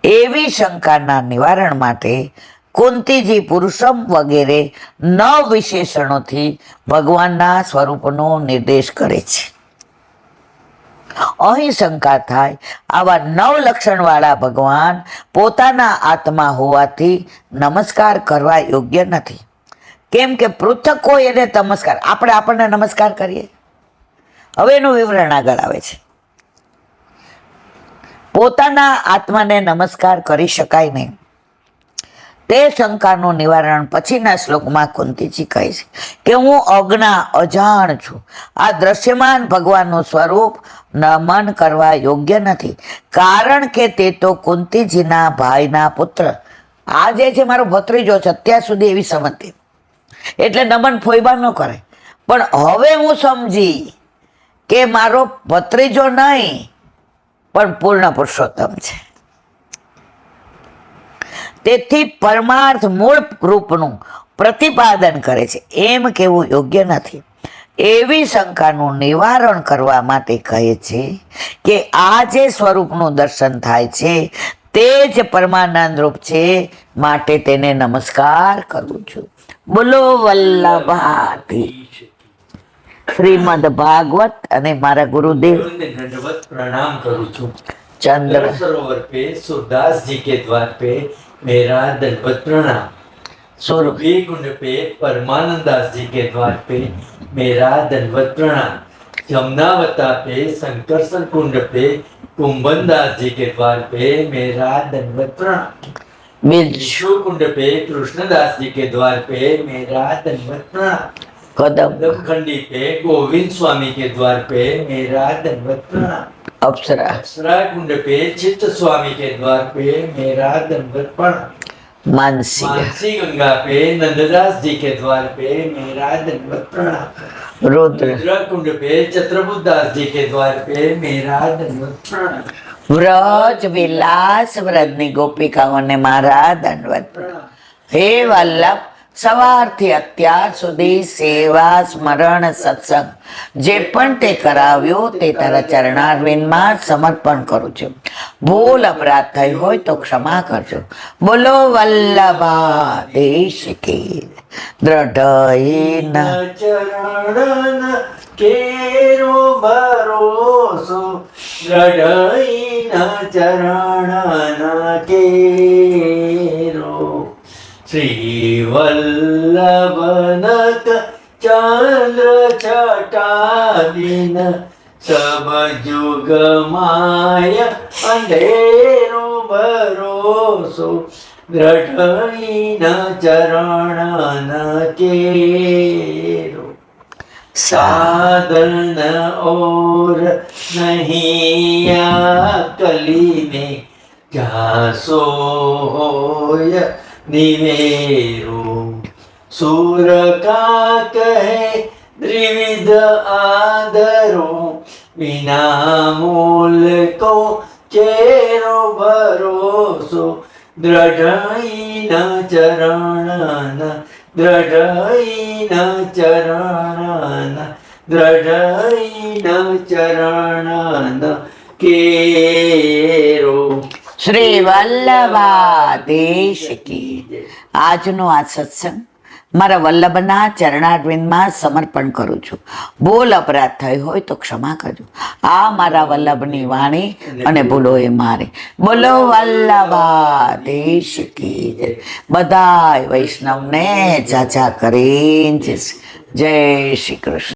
એવી શંકાના નિવારણ માટે કુંતીજી પુરુષમ વગેરે 9 વિશેષણોથી ભગવાનના સ્વરૂપનો નિર્દેશ કરે છે. અહીં શંકા થાય, આવા 9 લક્ષણવાળા ભગવાન પોતાના આત્મા હોવાથી નમસ્કાર કરવા યોગ્ય નથી. કેમ કે પૃથક કોઈ એને નમસ્કાર, આપણે આપણને નમસ્કાર કરીએ. હવે એનું વિવરણ આગળ આવે છે. પોતાના આત્માને નમસ્કાર કરી શકાય નહીં. તે શંકાનું નિવારણ પછીના શ્લોકમાં કુંતીજી કહે છે કે હું અજાણ છું. આ દ્રશ્યમાન ભગવાનનું સ્વરૂપ નમન કરવા યોગ્ય નથી, કારણ કે તે તો કુંતીજીના ભાઈના પુત્ર. આ જે છે મારો ભત્રીજો છે, અત્યાર સુધી એવી સમજતી, એટલે નમન ફોઈબા ન કરે. પણ હવે હું સમજી કે મારો ભત્રીજો નહીં પણ પૂર્ણ પુરુષોત્તમ છે. તેથી પરમાર્થ મૂળ રૂપનું પ્રતિપાદન કરે છે એમ કહેવું યોગ્ય નથી. એવી શંકાનું નિવારણ કરવા માટે કહે છે કે આ જે સ્વરૂપનું દર્શન થાય છે તે જ પરમાનંદ રૂપ છે, માટે તેને નમસ્કાર કરું છું. બોલો વલ્લભાથી. શ્રીમદ ભાગવત અને મારા ગુરુદેવ दंडवत प्रणाम करूँ छू. चंद्र सरोवर पे सूरदास जी के द्वार पे मेरा दंडवत प्रणाम. सुरभि कुंड पे परमानंद दास जी के द्वार पे मेरा दंडवत प्रणाम. जमुनावता पे शंकरसन कुंड पे कुंभन दास जी के द्वार पे मेरा दंडवत प्रणाम. विश्व कुंड पे कृष्णदास जी के द्वार पे मेरा दंडवत प्रणाम. कदम खंडी पे गोविंद स्वामी के द्वार पे मेरा दंडवत प्रणाम. अप्सरा अप्सरा कुंड पे चित्त स्वामी के द्वार पे मेरा दंडवत प्रणाम. मानसी मानसी गंगा पे नंददास जी के द्वार पे मेरा दंडवत प्रणाम. रुद्र रुद्र कुंड पे छत्रबुद्ध दास जी के द्वार पे मेरा दंडवत प्रणाम. વ્રજ વિલાસ વ્રજની ગોપિકાઓને મારા દંડવત. હે વલ્લભ, સવારથી અત્યાર સુધી સેવા સ્મરણ સત્સંગ જે પણ તે કરાવ્યું તે તારા ચરણારવિંદમાં સમર્પણ કરું છું. ભૂલ અપરાધ થઈ હોય તો ક્ષમા કરજો. બોલો વલ્લભાધીશ કી. દ્રઢ ચરણ કેરો ભરોસો દ્રઢઈના ચરણ કેરો. શ્રી વલ્લભનત ચંદ્ર છટાદિન સબ જુગ માય અંધેરો ભરોસો દ્રઢઈના ચરણ કેરો. साधन और नहीं कली में जासो होय निवेरो. सूर का कहे त्रिविध आदरो बिना मूल को चेरो भरोसो દ્રઢઈન ચરણ દ્રઢઈન ચરણ દ્રઢઈન ચરણ કેરો. શ્રી વલ્લભાધીશ કી. આજનો આ સત્સંગ મારા વલ્લભના ચરણારવિંદમાં સમર્પણ કરું છું. ભૂલ અપરાધ થઈ હોય તો ક્ષમા કરજો. આ મારા વલ્લભની વાણી અને ભૂલો એ મારી. બોલો વલ્લભાધીશ કી જય. બધાય વૈષ્ણવને જાજા કરીને જય શ્રી કૃષ્ણ.